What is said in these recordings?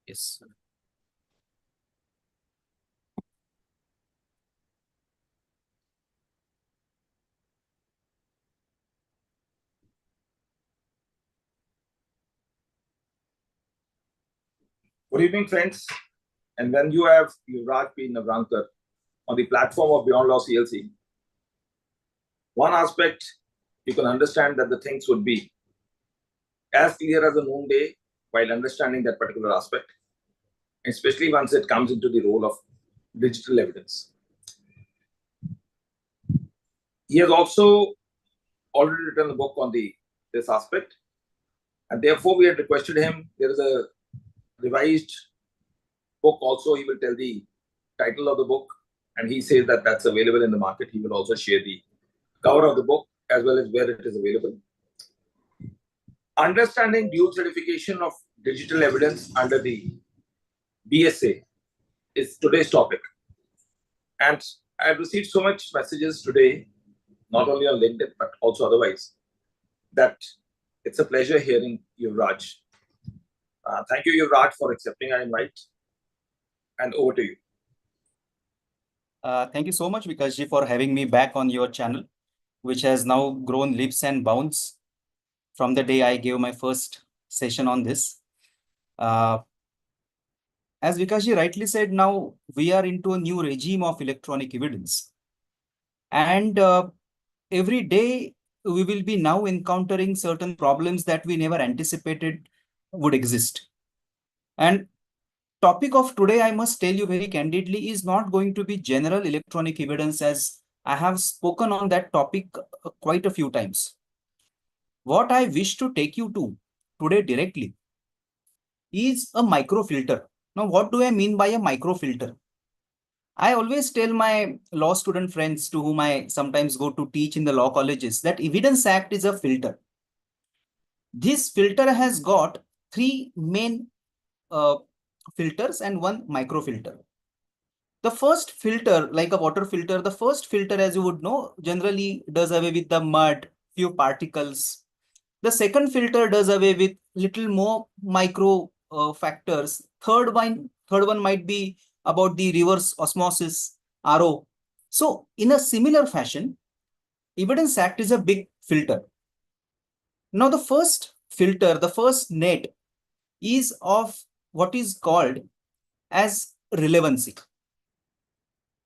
Yes. Good evening, friends. And when you have Yuvraj P. Navrankar on the platform of Beyond Law CLC, one aspect you can understand that the things would be as clear as a noonday while understanding that particular aspect, especially once it comes into the role of digital evidence. He has also already written a book on this aspect, and therefore we had requested him. There is a revised book also. He will tell the title of the book, and he says that that's available in the market. He will also share the cover of the book as well as where it is available. Understanding dual certification of digital evidence under the BSA is today's topic. And I've received so much messages today, not only on LinkedIn, but also otherwise, that it's a pleasure hearing you, Raj. Thank you, Yuvraj, for accepting our invite. And over to you. Thank you so much, Vikashji, for having me back on your channel, which has now grown leaps and bounds from the day I gave my first session on this. As Vikashji rightly said, now we are into a new regime of electronic evidence. And every day we will be now encountering certain problems that we never anticipated would exist. And topic of today, I must tell you very candidly, is not going to be general electronic evidence, as I have spoken on that topic quite a few times. What I wish to take you to today directly is a microfilter. Now, what do I mean by a microfilter? I always tell my law student friends to whom I sometimes go to teach in the law colleges that Evidence Act is a filter. This filter has got three main filters and one microfilter. The first filter, like a water filter, the first filter, as you would know, generally does away with the mud, few particles. The second filter does away with little more micro factors. Third one might be about the reverse osmosis, RO. So in a similar fashion, Evidence Act is a big filter. Now the first filter, the first net is of what is called as relevancy.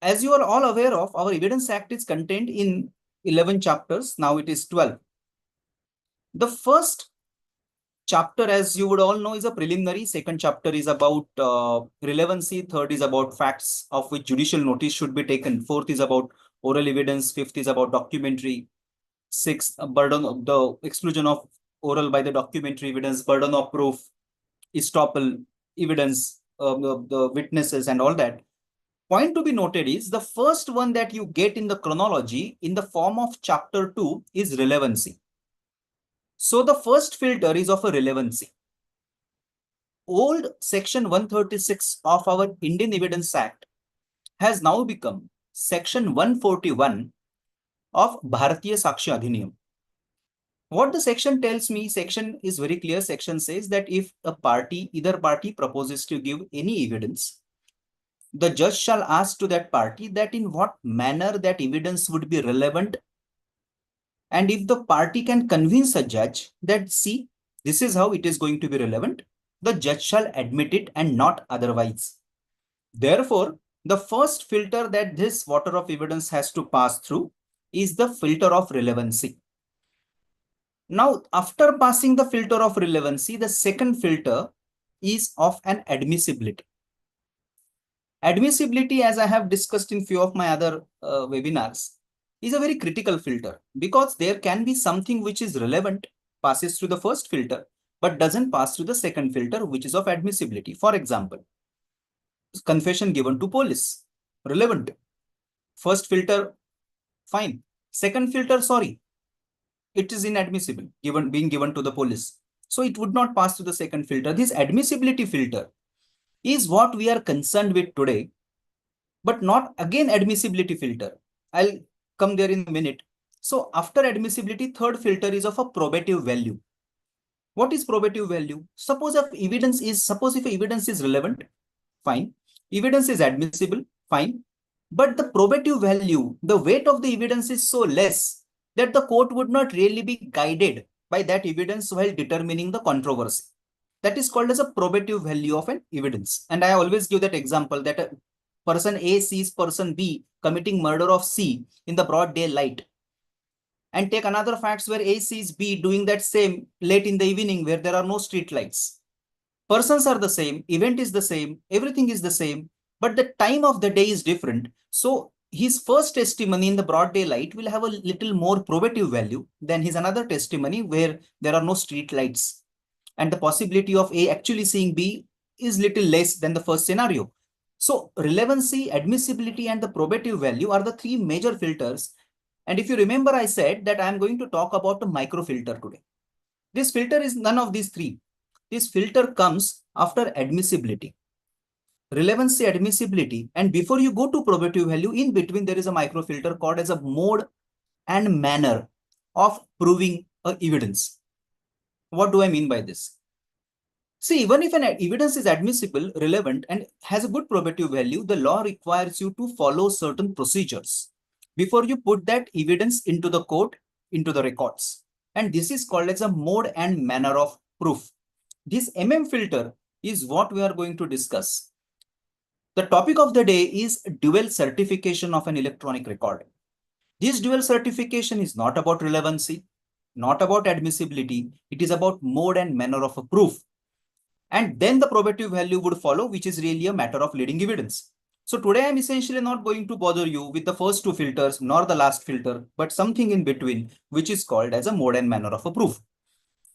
As you are all aware of, our Evidence Act is contained in 11 chapters. Now it is 12. The first chapter, as you would all know, is a preliminary. Second chapter is about relevancy. Third is about facts of which judicial notice should be taken. Fourth is about oral evidence. Fifth is about documentary. Sixth, burden of the exclusion of oral by the documentary evidence, burden of proof, estoppel, evidence, the witnesses and all that. Point to be noted is the first one that you get in the chronology in the form of chapter 2 is relevancy. So the first filter is of a relevancy. Old section 136 of our Indian Evidence Act has now become section 141 of Bharatiya Sakshi Adhiniyam. What the section tells me, section is very clear. Section says that if a party, either party proposes to give any evidence, the judge shall ask to that party that in what manner that evidence would be relevant. And if the party can convince a judge that, see, this is how it is going to be relevant, the judge shall admit it and not otherwise. Therefore, the first filter that this water of evidence has to pass through is the filter of relevancy. Now, after passing the filter of relevancy, the second filter is of an admissibility. Admissibility, as I have discussed in few of my other webinars, is a very critical filter because there can be something which is relevant, passes through the first filter, but doesn't pass through the second filter, which is of admissibility. For example, confession given to police, relevant. First filter, fine. Second filter, sorry, it is inadmissible, being given to the police. So it would not pass through the second filter. This admissibility filter is what we are concerned with today, but not again admissibility filter. I'll come there in a minute. So after admissibility, third filter is of a probative value. What is probative value? Suppose if evidence is relevant, fine. Evidence is admissible, fine. But the probative value, the weight of the evidence is so less that the court would not really be guided by that evidence while determining the controversy. That is called as a probative value of an evidence. And I always give that example that a person A sees person B committing murder of C in the broad daylight, and take another facts where A sees B doing that same late in the evening where there are no street lights. Persons are the same, event is the same, everything is the same, but the time of the day is different. So his first testimony in the broad daylight will have a little more probative value than his another testimony where there are no street lights. And the possibility of A actually seeing B is little less than the first scenario. So relevancy, admissibility, and the probative value are the three major filters. And if you remember, I said that I'm going to talk about the microfilter today. This filter is none of these three. This filter comes after admissibility, relevancy, admissibility, and before you go to probative value, in between there is a microfilter called as a mode and manner of proving evidence. What do I mean by this? See, even if an evidence is admissible, relevant, and has a good probative value, the law requires you to follow certain procedures before you put that evidence into the court, into the records. And this is called as a mode and manner of proof. This filter is what we are going to discuss. The topic of the day is dual certification of an electronic record. This dual certification is not about relevancy, not about admissibility. It is about mode and manner of a proof. And then the probative value would follow, which is really a matter of leading evidence. So today I'm essentially not going to bother you with the first two filters nor the last filter, but something in between, which is called as a mode and manner of a proof.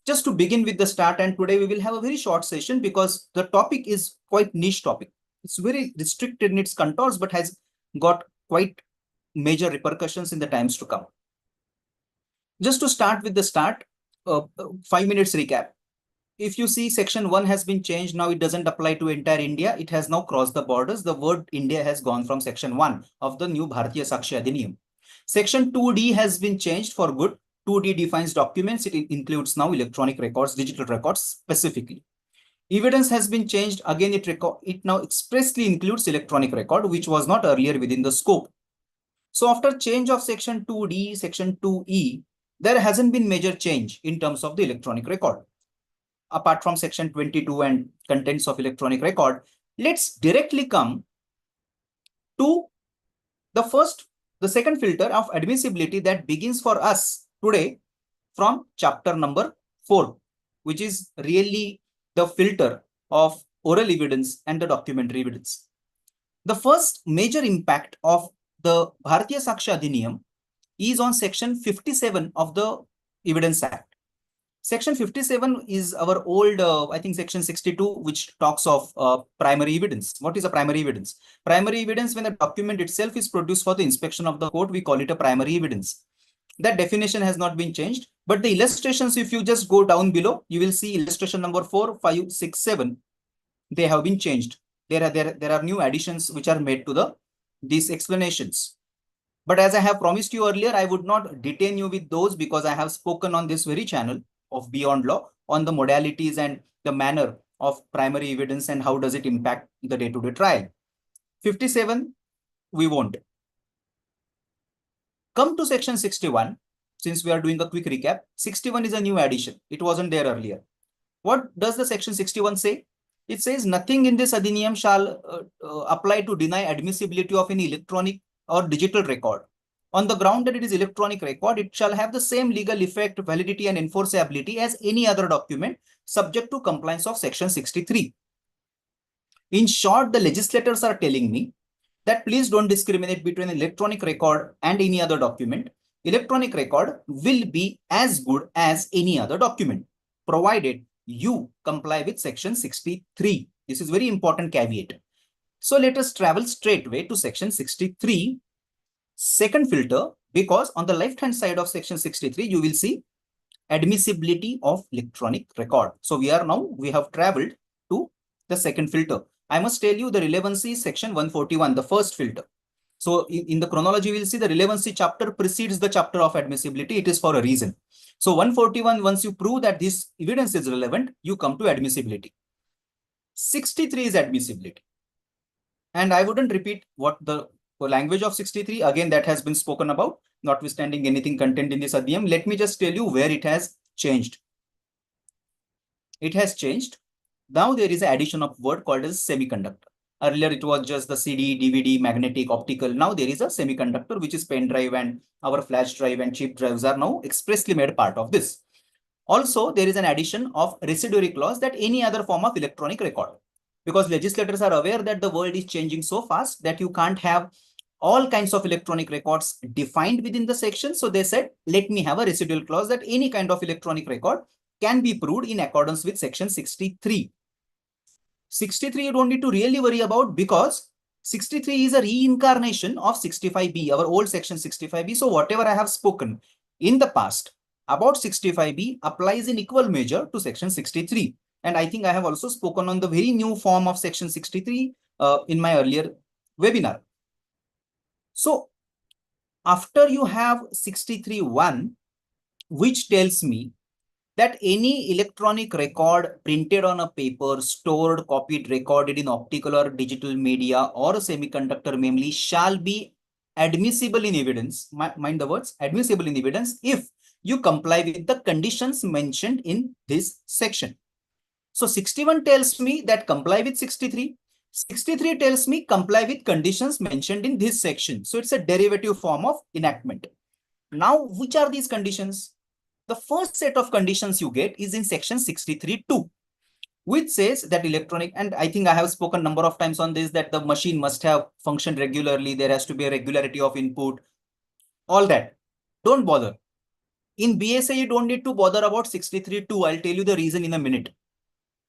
Just to begin with the start, and today we will have a very short session because the topic is quite niche topic. It's very restricted in its contours, but has got quite major repercussions in the times to come. Just to start with the start, 5 minutes recap. If you see section 1 has been changed, now it doesn't apply to entire India. It has now crossed the borders. The word India has gone from section 1 of the new Bharatiya Sakshi Adhiniyam. Section 2D has been changed for good. 2D defines documents. It includes now electronic records, digital records specifically. Evidence has been changed. Again, it now expressly includes electronic record, which was not earlier within the scope. So after change of section 2D, section 2E, there hasn't been major change in terms of the electronic record. Apart from section 22 and contents of electronic record, let's directly come to the second filter of admissibility that begins for us today from chapter number 4, which is really the filter of oral evidence and the documentary evidence. The first major impact of the Bharatiya Sakshi Adhiniyam is on section 57 of the Evidence Act. Section 57 is our old, I think section 62, which talks of primary evidence. What is a primary evidence? Primary evidence, when the document itself is produced for the inspection of the court, we call it a primary evidence. That definition has not been changed, but the illustrations, if you just go down below, you will see illustration number 4, 5, 6, 7. They have been changed. There are new additions which are made to these explanations. But as I have promised you earlier, I would not detain you with those because I have spoken on this very channel of Beyond Law on the modalities and the manner of primary evidence and how does it impact the day-to-day trial. 57, we won't. Come to section 61. Since we are doing a quick recap, 61 is a new addition. It wasn't there earlier. What does the section 61 say? It says nothing in this adhiniyam shall apply to deny admissibility of any electronic or digital record. On the ground that it is electronic record, it shall have the same legal effect, validity, and enforceability as any other document subject to compliance of section 63. In short, the legislators are telling me that please don't discriminate between electronic record and any other document. Electronic record will be as good as any other document, provided you comply with section 63. This is very important caveat. So let us travel straightway to section 63. Second filter, because on the left hand side of section 63, you will see admissibility of electronic record. So we have traveled to the second filter. I must tell you the relevancy is section 141, the first filter. So in the chronology, we'll see the relevancy chapter precedes the chapter of admissibility. It is for a reason. So 141, once you prove that this evidence is relevant, you come to admissibility. 63 is admissibility. And I wouldn't repeat what the language of 63, again, that has been spoken about, notwithstanding anything contained in this adhyam. Let me just tell you where it has changed. It has changed. Now there is an addition of word called as semiconductor. Earlier it was just the CD, DVD, magnetic, optical. Now there is a semiconductor, which is pen drive, and our flash drive and chip drives are now expressly made part of this. Also, there is an addition of residuary clause that any other form of electronic record, because legislators are aware that the world is changing so fast that you can't have all kinds of electronic records defined within the section. So they said, let me have a residual clause that any kind of electronic record can be proved in accordance with section 63. 63 you don't need to really worry about, because 63 is a reincarnation of 65B, our old section 65B. So whatever I have spoken in the past about 65B applies in equal measure to section 63. And I think I have also spoken on the very new form of section 63 in my earlier webinar. So after you have 63(1), which tells me that any electronic record printed on a paper, stored, copied, recorded in optical or digital media or a semiconductor memory shall be admissible in evidence, mind the words, admissible in evidence, if you comply with the conditions mentioned in this section. So 61 tells me that comply with 63. 63 tells me comply with conditions mentioned in this section. So it's a derivative form of enactment. Now, which are these conditions? The first set of conditions you get is in section 63(2), which says that electronic, and I think I have spoken number of times on this, that the machine must have functioned regularly. There has to be a regularity of input, all that. Don't bother. In BSA, you don't need to bother about 63(2). I'll tell you the reason in a minute.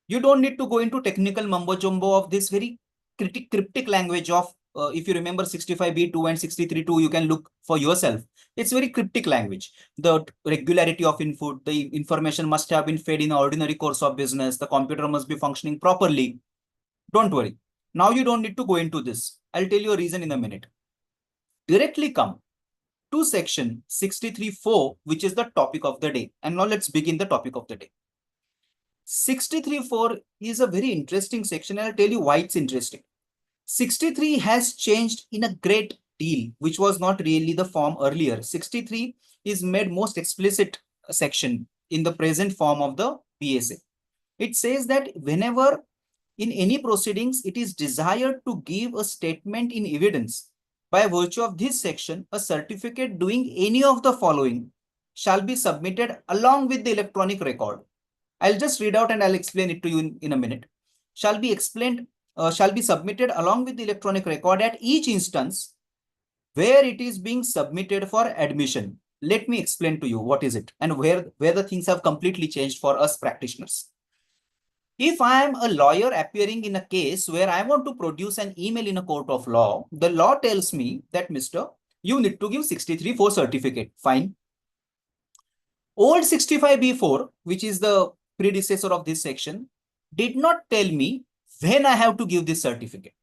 You don't need to go into technical mumbo jumbo of this very cryptic language of, if you remember 65(b)(2) and 63(2), you can look for yourself. It's very cryptic language. The regularity of input, the information must have been fed in the ordinary course of business. The computer must be functioning properly. Don't worry. Now you don't need to go into this. I'll tell you a reason in a minute. Directly come to section 63(4), which is the topic of the day. And now let's begin the topic of the day. 63(4) is a very interesting section, and I'll tell you why it's interesting. 63 has changed in a great deal, which was not really the form earlier. 63 is made most explicit section in the present form of the BSA. It says that whenever in any proceedings it is desired to give a statement in evidence, by virtue of this section, a certificate doing any of the following shall be submitted along with the electronic record. I'll just read out and I'll explain it to you in a minute. Shall be submitted along with the electronic record at each instance where it is being submitted for admission. Let me explain to you what is it and where the things have completely changed for us practitioners. If I am a lawyer appearing in a case where I want to produce an email in a court of law, the law tells me that, Mister, you need to give 63(4) certificate. Fine. Old 65(b)(4), which is the predecessor of this section, did not tell me when I have to give this certificate.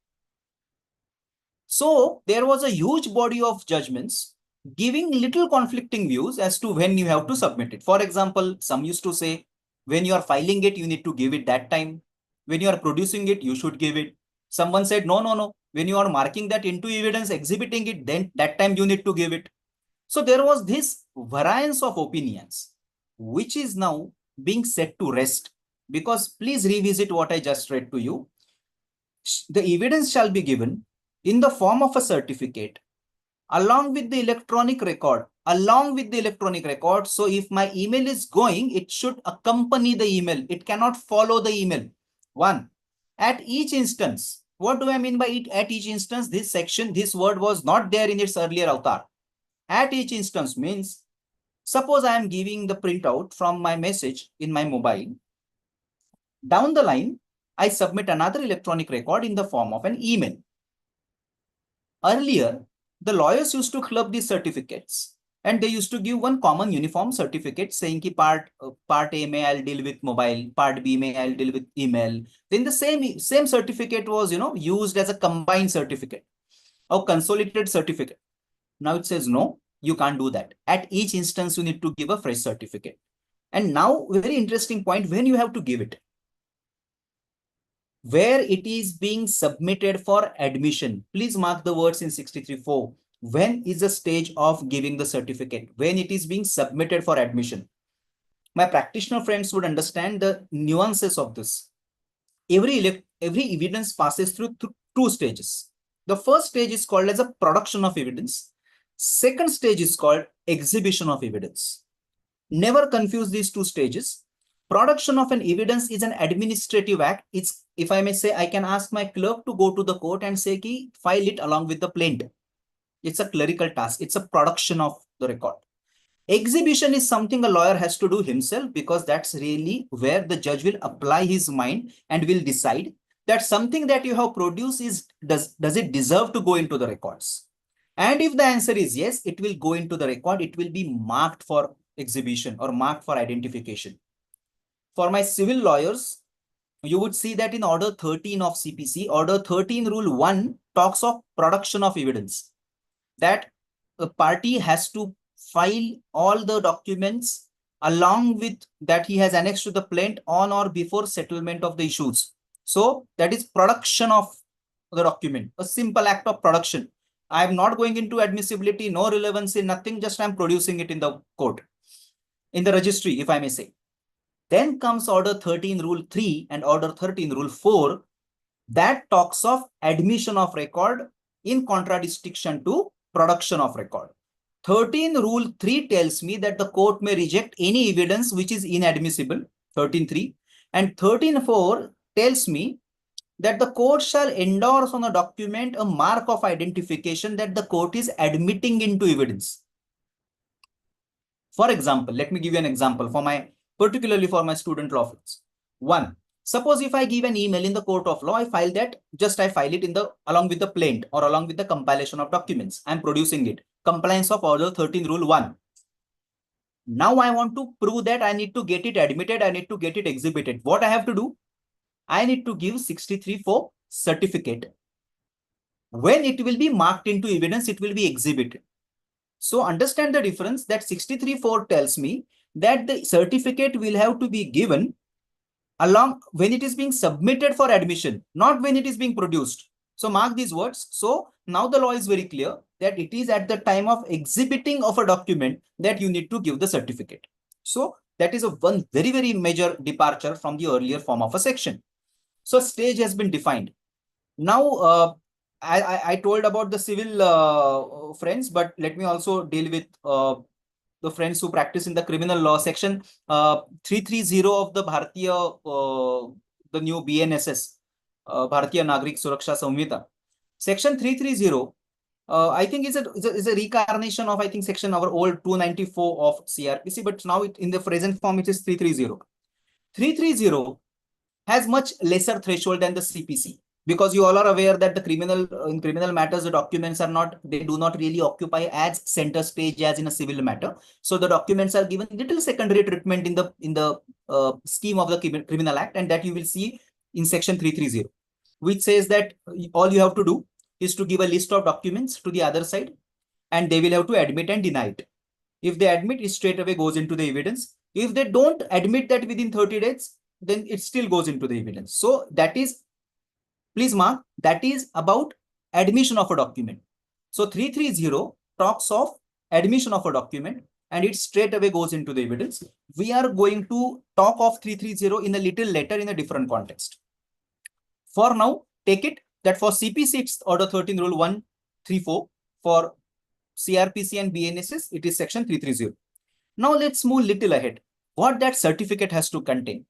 So there was a huge body of judgments giving little conflicting views as to when you have to submit it. For example, some used to say, when you are filing it, you need to give it that time. When you are producing it, you should give it. Someone said, no. When you are marking that into evidence, exhibiting it, then that time you need to give it. So there was this variance of opinions, which is now being set to rest, because please revisit what I just read to you. The evidence shall be given in the form of a certificate along with the electronic record. So if my email is going, it should accompany the email. It cannot follow the email. One, at each instance. What do I mean by it? At each instance, this section, this word was not there in its earlier avatar. At each instance means, suppose I am giving the printout from my message in my mobile. Down the line, I submit another electronic record in the form of an email. Earlier, the lawyers used to club these certificates, and they used to give one common uniform certificate saying ki part A may I'll deal with mobile, part B may I'll deal with email. Then the same certificate was, used as a combined certificate. or consolidated certificate. Now it says, no, you can't do that. At each instance, you need to give a fresh certificate. And now, very interesting point, when you have to give it, where it is being submitted for admission, please mark the words in 63.4. When is the stage of giving the certificate? When it is being submitted for admission. My practitioner friends would understand the nuances of this. Every evidence passes through two stages. The first stage is called as a production of evidence. Second stage is called exhibition of evidence. Never confuse these two stages. Production of an evidence is an administrative act. It's, if I may say, I can ask my clerk to go to the court and say, ki, file it along with the plaintiff. It's a clerical task. It's a production of the record. Exhibition is something a lawyer has to do himself, because that's really where the judge will apply his mind and will decide that something that you have produced is, does it deserve to go into the records? And if the answer is yes, it will go into the record. It will be marked for exhibition or marked for identification. For my civil lawyers, you would see that in Order 13 of CPC, Order 13 Rule 1 talks of production of evidence, that a party has to file all the documents along with that he has annexed to the plaint on or before settlement of the issues. So that is production of the document, a simple act of production. I am not going into admissibility, no relevancy, nothing, just I'm producing it in the court, in the registry, if I may say. Then comes Order 13 Rule 3 and Order 13 Rule 4 that talks of admission of record in contradistinction to production of record. 13 Rule 3 tells me that the court may reject any evidence which is inadmissible, 13.3, and 13.4 tells me that the court shall endorse on a document a mark of identification that the court is admitting into evidence. For example, let me give you an example for my, particularly for my student law friends. One, suppose if I give an email in the court of law, I file that, just I file it in the, along with the plaint or along with the compilation of documents. I'm producing it. Compliance of Order 13 Rule 1. Now I want to prove that I need to get it admitted, I need to get it exhibited. What I have to do? I need to give 63.4 certificate. When it will be marked into evidence, it will be exhibited. So understand the difference, that 63.4 tells me that the certificate will have to be given along when it is being submitted for admission, not when it is being produced. So mark these words. So now the law is very clear that it is at the time of exhibiting of a document that you need to give the certificate. So that is a one very, very major departure from the earlier form of a section. So stage has been defined. Now, I told about the civil friends, but let me also deal with the friends who practice in the criminal law. Section 330 of the the new BNSS, Bharatiya Nagrik Suraksha Samhita. Section 330, I think is a reincarnation of, I think, section our old 294 of CRPC, but now it, in the present form, it is 330. 330 has much lesser threshold than the CPC, because you all are aware that the in criminal matters, the documents are not, they do not really occupy as center stage as in a civil matter. So the documents are given little secondary treatment in the scheme of the Criminal Act, and that you will see in section 330, which says that all you have to do is to give a list of documents to the other side, and they will have to admit and deny it. If they admit, it straight away goes into the evidence. If they don't admit that within 30 days, then it still goes into the evidence. So that is, please mark, that is about admission of a document. So 330 talks of admission of a document, and it straight away goes into the evidence. We are going to talk of 330 in a little later in a different context. For now, take it that for CPC, it's Order 13 Rule 134. For CRPC and BNSS, it is section 330. Now let's move little ahead. What that certificate has to contain.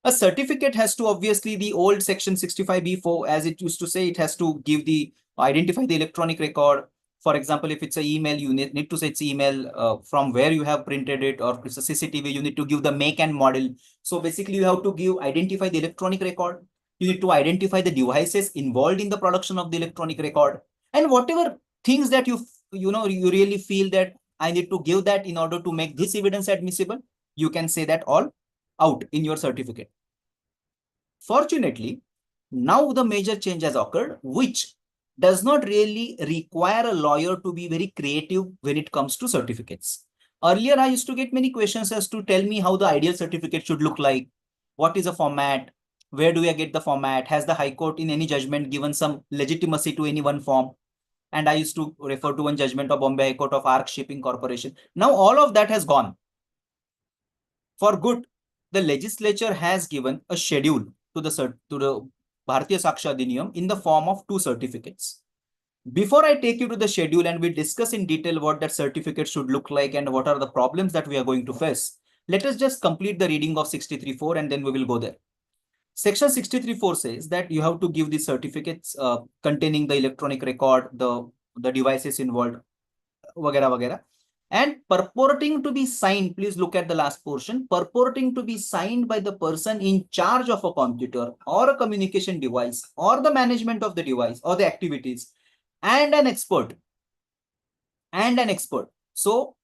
A certificate has to, obviously, the old section 65B4, as it used to say, it has to give the, identify the electronic record. For example, if it's an email, you need to say it's email, from where you have printed it, or if it's a CCTV, you need to give the make and model. So basically you have to identify the electronic record. You need to identify the devices involved in the production of the electronic record, and whatever things that you really feel that I need to give that in order to make this evidence admissible, you can say that all out in your certificate. Fortunately, now the major change has occurred, which does not really require a lawyer to be very creative when it comes to certificates. Earlier, I used to get many questions as to tell me how the ideal certificate should look like. What is a format? Where do I get the format? Has the High Court in any judgment given some legitimacy to any one form? And I used to refer to one judgment of Bombay High Court of Arc Shipping Corporation. Now all of that has gone. For good, the legislature has given a schedule to the Bharatiya Saksha Adhiniyam in the form of 2 certificates. Before I take you to the schedule and we discuss in detail what that certificate should look like and what are the problems that we are going to face, let us just complete the reading of 63.4 and then we will go there. Section 63.4 says that you have to give the certificates containing the electronic record, the devices involved, वगैरह वगैरह, and purporting to be signed. Please look at the last portion. Purporting to be signed by the person in charge of a computer or a communication device or the management of the device or the activities, and an expert. So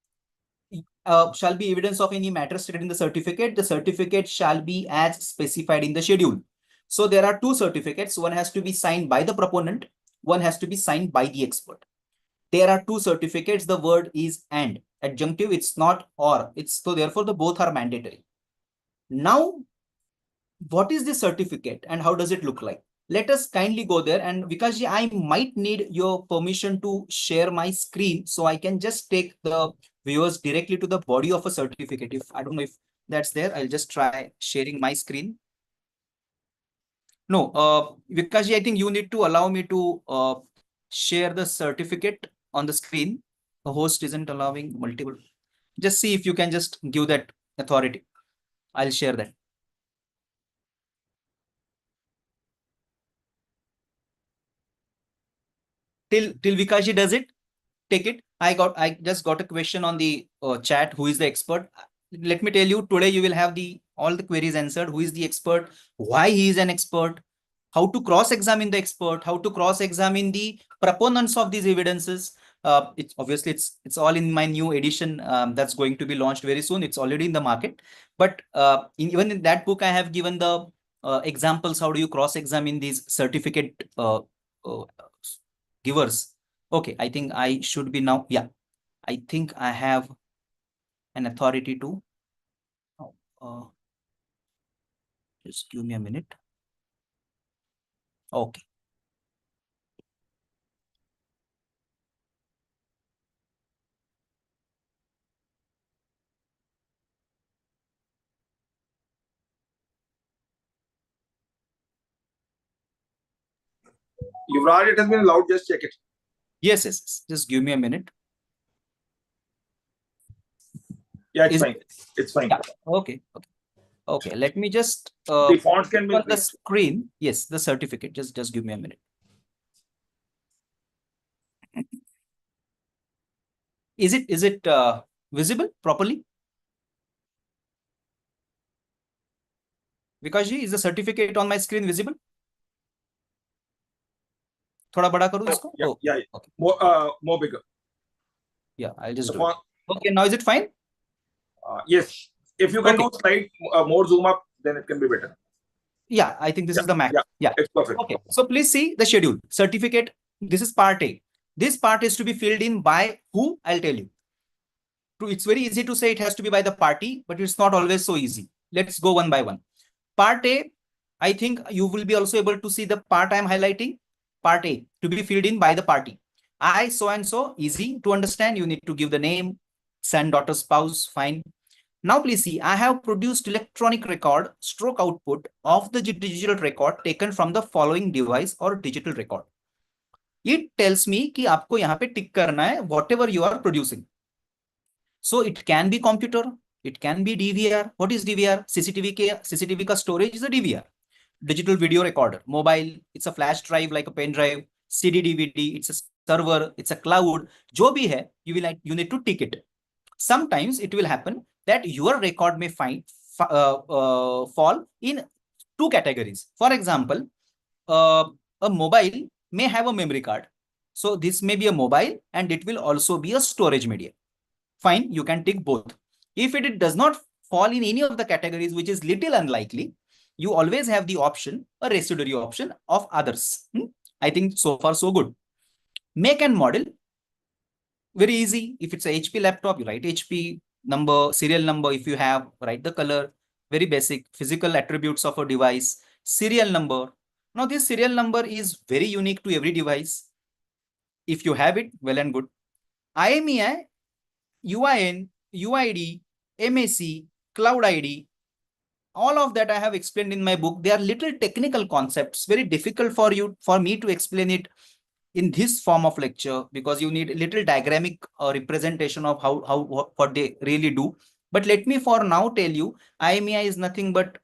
shall be evidence of any matter stated in the certificate. The certificate shall be as specified in the schedule. So there are 2 certificates. One has to be signed by the proponent. One has to be signed by the expert. There are 2 certificates. The word is and. Adjunctive, it's not or. So therefore the both are mandatory. Now, what is the certificate and how does it look like? Let us kindly go there, and Vikashji, I might need your permission to share my screen so I can just take the viewers directly to the body of a certificate. If I don't know if that's there, I'll just try sharing my screen. No, Vikashji, I think you need to allow me to share the certificate on the screen. The host isn't allowing multiple. Just see if you can just give that authority. I'll share that. Till Vikashji does it, take it. I just got a question on the chat. Who is the expert? Let me tell you, today you will have all the queries answered. Who is the expert? Why he is an expert? How to cross-examine the expert? How to cross-examine the proponents of these evidences? It's obviously it's all in my new edition that's going to be launched very soon. It's already in the market, but even in that book, I have given the examples. How do you cross-examine these certificate givers? Okay, I think I should be now. Yeah, I think I have an authority to. Just give me a minute. Okay. Yuvraj, it has been allowed. Just check it. Yes. Just give me a minute. Yeah, it's fine. It's fine. Yeah. Okay. Let me just the fonts can be on the screen. Yes, the certificate. Just give me a minute. Is it visible properly? Vikashji, is the certificate on my screen visible? थोड़ा बड़ा करूँ इसको? Yeah. Okay. More bigger. Yeah, I'll just do it. Okay, now is it fine? Yes. If you can do slide more zoom up, then it can be better. Yeah, I think this is the max. Yeah, it's perfect. Okay, so please see the schedule. Certificate, this is part A. This part is to be filled in by who? I'll tell you. It's very easy to say it has to be by the party, but it's not always so easy. Let's go one by one. Part A, I think you will be also able to see the part I'm highlighting. Part A, to be filled in by the party. I, so and so, easy to understand. You need to give the name, son, daughter, spouse, fine. Now please see, I have produced electronic record stroke output of the digital record taken from the following device or digital record. It tells me कि आपको यहाँ पे tick करना है whatever you are producing. So it can be computer, it can be DVR. What is DVR? CCTV का storage is a DVR. Digital video recorder. Mobile, it's a flash drive like a pen drive. CD, DVD, it's a server, it's a cloud. जो भी है, you need to tick it. Sometimes it will happen that your record may fall in 2 categories. For example, a mobile may have a memory card. So this may be a mobile and it will also be a storage media. Fine, you can tick both. If it does not fall in any of the categories, which is little unlikely, you always have the option, a residuary option of others. I think so far so good. Make and model, very easy. If it's a HP laptop, you write HP number, serial number. If you have, write the color. Very basic physical attributes of a device. Serial number. Now this serial number is very unique to every device. If you have it, well and good. IMEI, UIN, UID, MAC, Cloud ID, all of that I have explained in my book. They are little technical concepts, very difficult for me to explain it in this form of lecture, because you need a little diagrammic representation of what they really do. But let me for now tell you, IMEI is nothing but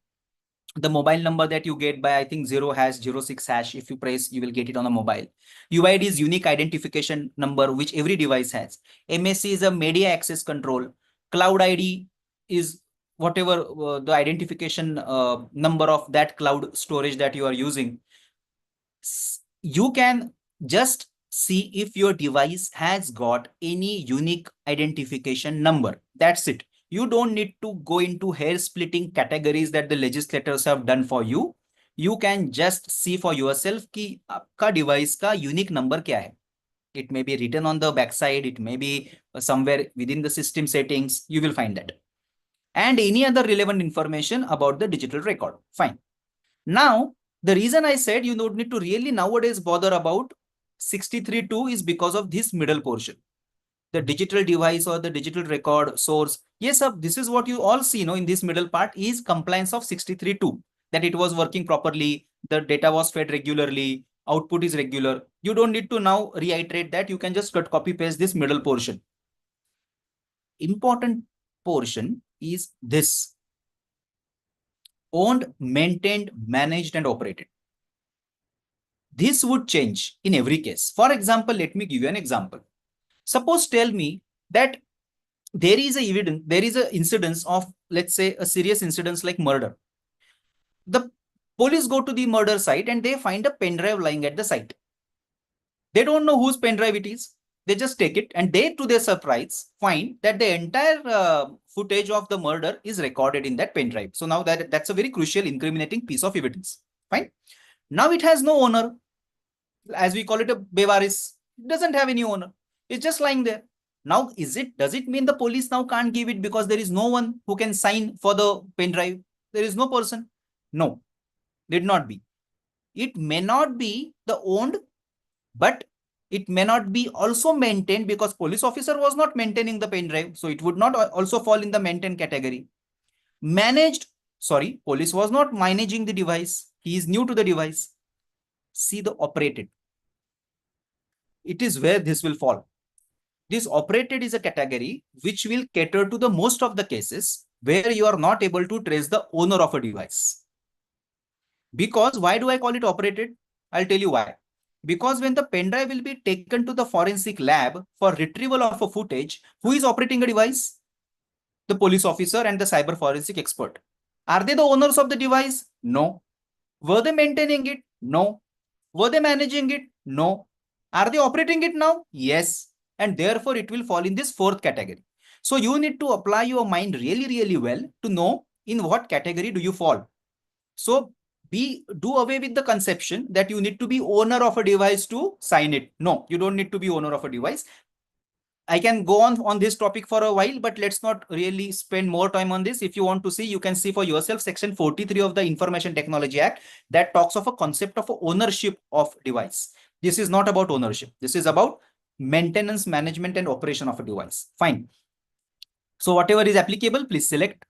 the mobile number that you get by, I think, 0#06#. If you press, you will get it on a mobile. UID is unique identification number, which every device has. MAC is a media access control. Cloud ID is whatever the identification number of that cloud storage that you are using. You can just see if your device has got any unique identification number. That's it. You don't need to go into hair splitting categories that the legislators have done for you. You can just see for yourself कि आपका device का unique number क्या है. It may be written on the backside. It may be somewhere within the system settings. You will find that. And any other relevant information about the digital record. Fine. Now, the reason I said you don't need to really nowadays bother about 63.2 is because of this middle portion. The digital device or the digital record source. Yes, sir, this is what you all see, in this middle part is compliance of 63.2, that it was working properly, the data was fed regularly, output is regular. You don't need to now reiterate that. You can just copy paste this middle portion. Important portion is this: owned, maintained, managed, and operated. This would change in every case. For example, let me give you an example. Suppose tell me that there is an incidence of, let's say, a serious incidence like murder. The police go to the murder site and they find a pen drive lying at the site. They don't know whose pen drive it is. They just take it, and they, to their surprise, find that the entire footage of the murder is recorded in that pen drive. So now that's a very crucial incriminating piece of evidence. Fine. Now it has no owner. As we call it, a bevaris. It doesn't have any owner. It's just lying there. Now, does it mean the police now can't give it because there is no one who can sign for the pen drive? There is no person. No, did not be. It may not be the owned, but it may not be also maintained, because police officer was not maintaining the pen drive. So it would not also fall in the maintained category. Managed, sorry, police was not managing the device. He is new to the device. See the operated. It is where this will fall. This operated is a category which will cater to the most of the cases where you are not able to trace the owner of a device. Because why do I call it operated? I'll tell you why. Because when the pen drive will be taken to the forensic lab for retrieval of a footage, who is operating a device? The police officer and the cyber forensic expert. Are they the owners of the device? No. Were they maintaining it? No. Were they managing it? No. Are they operating it now? Yes. And therefore, it will fall in this fourth category. So you need to apply your mind really, really well to know in what category do you fall. So do away with the conception that you need to be owner of a device to sign it. No, you don't need to be owner of a device. I can go on this topic for a while, but let's not really spend more time on this. If you want to see, you can see for yourself section 43 of the Information Technology Act that talks of a concept of ownership of device. This is not about ownership. This is about maintenance, management, and operation of a device. Fine. So whatever is applicable, please select.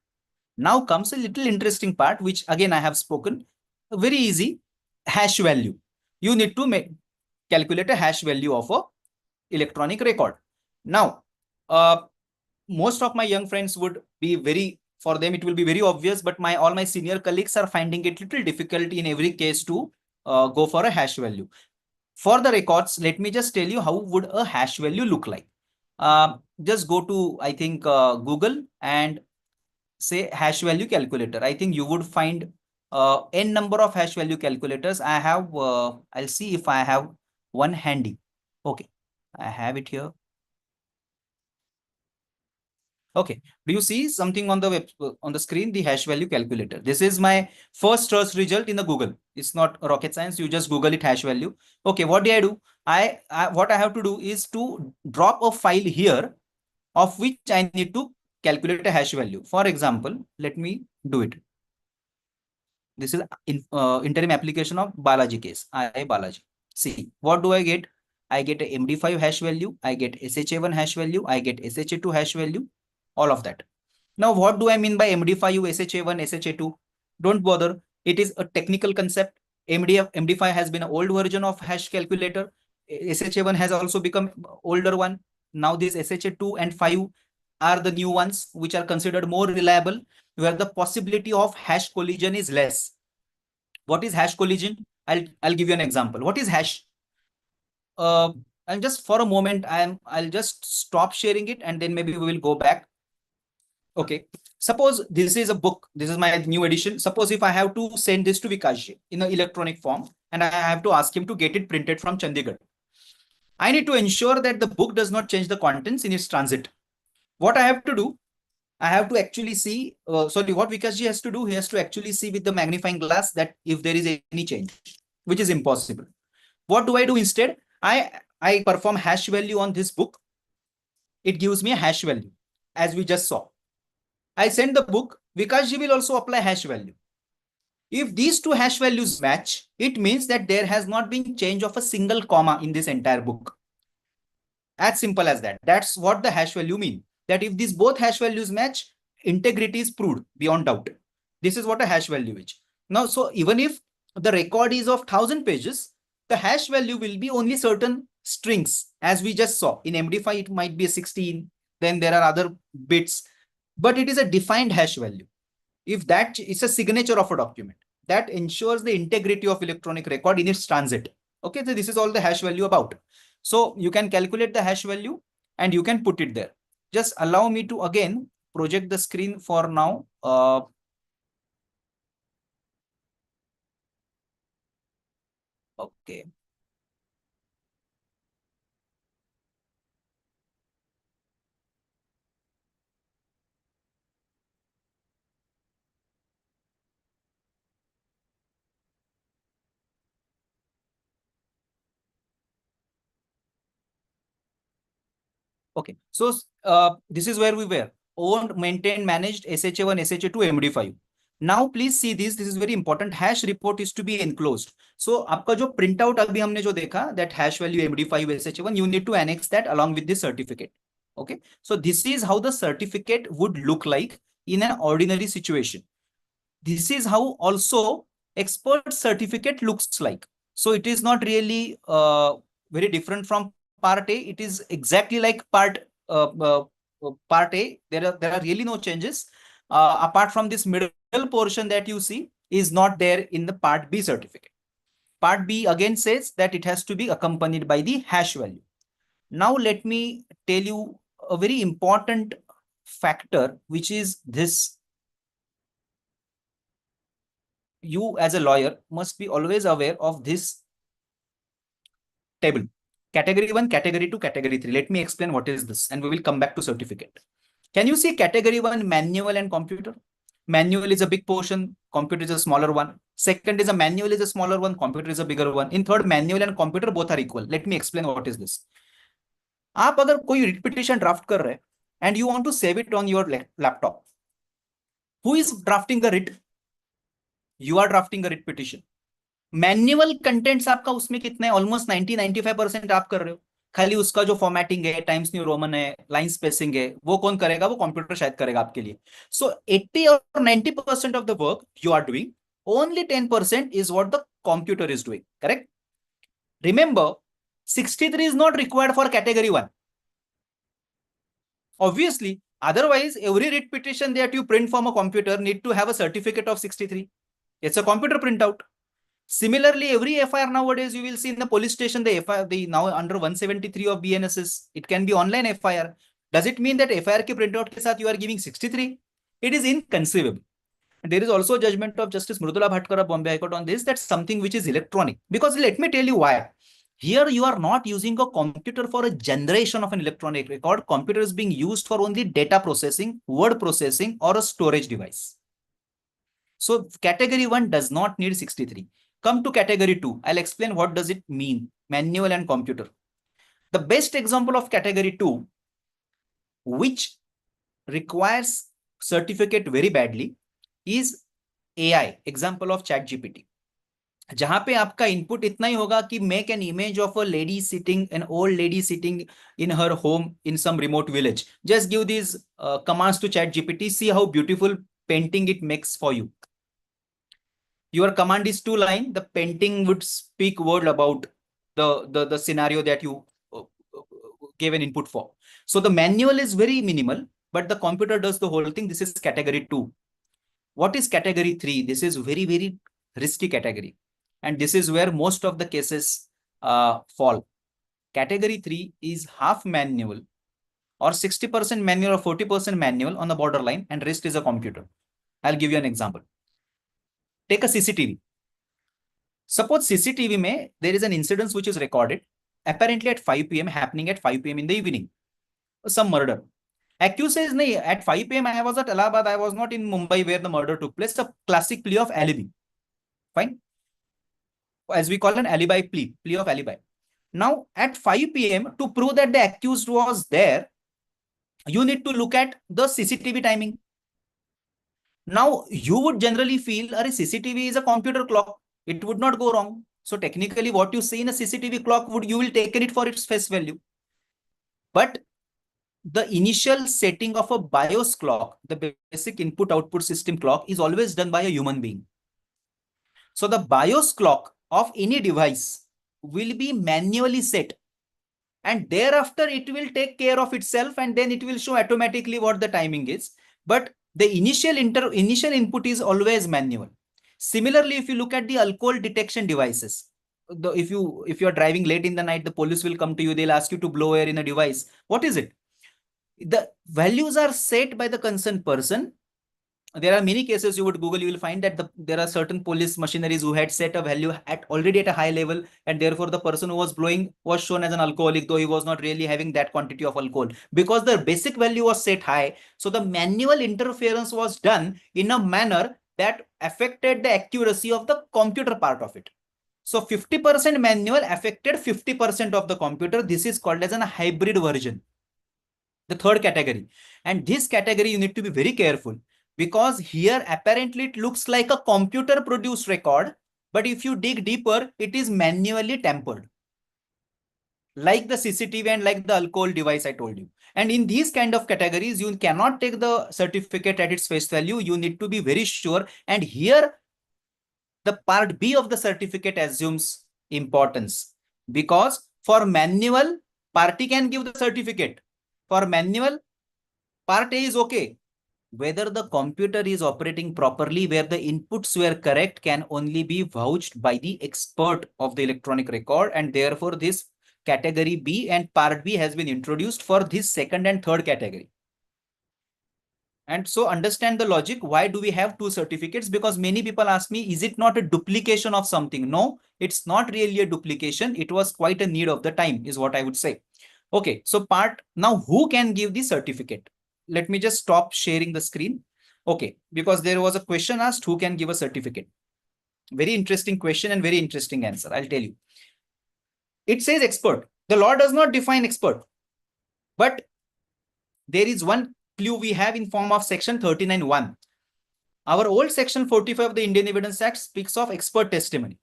Now comes a little interesting part, which again I have spoken. Very easy. Hash value. You need to calculate a hash value of a electronic record. Now, most of my young friends would be for them it will be very obvious, but all my senior colleagues are finding it little difficult in every case to go for a hash value. For the records, let me just tell you how would a hash value look like. Just go to, I think, Google and say hash value calculator. I think you would find n number of hash value calculators. I'll see if I have one handy. Okay, I have it here. Okay, do you see something on the web on the screen? The hash value calculator. This is my first search result in the Google. It's not rocket science. You just Google it, hash value. Okay, what do I do? What I have to do is to drop a file here of which I need to calculate a hash value. For example, let me do it. This is interim application of Balaji case. I Balaji. See, what do I get? I get a MD5 hash value. I get SHA1 hash value. I get SHA2 hash value. All of that. Now, what do I mean by MD5, SHA1, SHA2? Don't bother. It is a technical concept. MD5 has been an old version of hash calculator. SHA1 has also become older one. Now this SHA2 and 5 are the new ones, which are considered more reliable, where the possibility of hash collision is less. What is hash collision? I'll give you an example. What is hash? And just for a moment, I'll just stop sharing it, and then maybe we will go back. Okay. Suppose this is a book. This is my new edition. Suppose if I have to send this to Vikash in an electronic form, and I have to ask him to get it printed from Chandigarh, I need to ensure that the book does not change the contents in its transit. What I have to do, I have to actually see, sorry, what Vikasji has to do, he has to actually see with the magnifying glass that if there is any change, which is impossible. What do I do instead? I perform hash value on this book. It gives me a hash value, as we just saw. I send the book, Vikasji will also apply hash value. If these two hash values match, it means that there has not been change of a single comma in this entire book. As simple as that. That's what the hash value mean. That if these both hash values match, integrity is proved beyond doubt. This is what a hash value is. Now, so even if the record is of 1,000 pages, the hash value will be only certain strings, as we just saw. In MD5, it might be a 16. Then there are other bits, but it is a defined hash value. If that is a signature of a document, that ensures the integrity of electronic record in its transit. Okay, so this is all the hash value about. So you can calculate the hash value and you can put it there. Just allow me to again project the screen for now. Okay. Okay, so this is where we were. Owned, maintained, managed, SHA1, SHA2, MD5. Now please see this. This is very important. Hash report is to be enclosed. So आपका जो printout अभी हमने जो देखा, that hash value MD5, SHA1, you need to annex that along with the certificate. Okay, so this is how the certificate would look like in an ordinary situation. This is how also expert certificate looks like. So it is not really very different from part A. It is exactly like part A. There are really no changes. Apart from this middle portion that you see is not there in the part B certificate. Part B again says that it has to be accompanied by the hash value. Now let me tell you a very important factor, which is this. You as a lawyer must be always aware of this table. Category 1, category 2, category 3. Let me explain what is this and we will come back to certificate. Can you see category 1, manual and computer? Manual is a big portion, computer is a smaller one. Second is a manual is a smaller one, computer is a bigger one. In third, manual and computer both are equal. Let me explain what is this. आप अगर कोई writ petition draft कर रहे हैं and you want to save it on your laptop, who is drafting the writ? You are drafting a writ petition. Manual contents आपका उसमें कितने almost 90-95% आप कर रहे हो. खाली उसका जो फॉर्मेटिंग है, टाइम्स न्यू रोमन है, लाइन स्पेसिंग है, वो कौन करेगा? वो कंप्यूटर शायद करेगा आपके लिए. सो 80 और 90% of the work you are doing, only 10% is what the computer is doing. Correct? Remember, 63 is not required for category 1. Obviously, otherwise every writ petition that you print from a computer need to have a certificate of 63. It's a computer printout. Similarly, every FIR nowadays you will see in the police station, the FIR, the now under 173 of BNSS, it can be online FIR. Does it mean that FIR ke printout ke sath you are giving 63? It is inconceivable. There is also a judgment of Justice Mrudula Bhatkar of Bombay High Court on this, that's something which is electronic. Because let me tell you why. Here you are not using a computer for a generation of an electronic record. Computer is being used for only data processing, word processing, or a storage device. So category 1 does not need 63. Come to category 2. I'll explain what does it mean, manual and computer. The best example of category 2, which requires certificate very badly, is AI, example of ChatGPT. जहां पे आपका input इतना ही होगा कि make an image of a lady sitting, an old lady sitting in her home in some remote village. Just give these commands to ChatGPT. See how beautiful painting it makes for you. Your command is 2 line. The painting would speak word about the scenario that you gave an input for. So the manual is very minimal, but the computer does the whole thing. This is category 2. What is category 3? This is very, very risky category. And this is where most of the cases fall. Category 3 is half manual or 60% manual or 40% manual on the borderline, and rest is a computer. I'll give you an example. Take a CCTV. Suppose CCTV में there is an incident which is recorded apparently at 5 p.m. happening at 5 p.m. in the evening. Some murder. Accused says, nahi, at 5 p.m. I was at Allahabad, I was not in Mumbai where the murder took place. A classic plea of alibi. Fine. As we call an alibi plea of alibi. Now, at 5 p.m., to prove that the accused was there, you need to look at the CCTV timing. Now, you would generally feel, a CCTV is a computer clock. It would not go wrong. So technically, what you see in a CCTV clock, you will take it for its face value. But the initial setting of a BIOS clock, the basic input-output system clock, is always done by a human being. So the BIOS clock of any device will be manually set, and thereafter it will take care of itself, and then it will show automatically what the timing is. But the initial input is always manual. Similarly, if you look at the alcohol detection devices, if you are driving late in the night, the police will come to you, they'll ask you to blow air in a device. What is it? The values are set by the concerned person. There are many cases you would Google, you will find that there are certain police machineries who had set a value already at a high level, and therefore the person who was blowing was shown as an alcoholic, though he was not really having that quantity of alcohol, because the basic value was set high. So the manual interference was done in a manner that affected the accuracy of the computer part of it. So 50% manual affected 50% of the computer. This is called as a hybrid version, the third category. And this category you need to be very careful, because here apparently it looks like a computer produced record, but if you dig deeper, it is manually tampered, like the CCTV and like the alcohol device I told you. And in these kind of categories, you cannot take the certificate at its face value. You need to be very sure. And here the part B of the certificate assumes importance, because for manual, party can give the certificate. For manual, part A is okay. Whether the computer is operating properly, where the inputs were correct, can only be vouched by the expert of the electronic record, and therefore this category B and part B has been introduced for this second and third category. And so understand the logic. Why do we have two certificates? Because many people ask me, is it not a duplication of something? No, it's not really a duplication. It was quite a need of the time, is what I would say. Okay, so now who can give the certificate? Let me just stop sharing the screen. Okay, because there was a question asked, who can give a certificate? Very interesting question and very interesting answer. I'll tell you. It says expert. The law does not define expert, but there is one clue we have in form of section 39(1). Our old section 45 of the Indian Evidence Act speaks of expert testimony.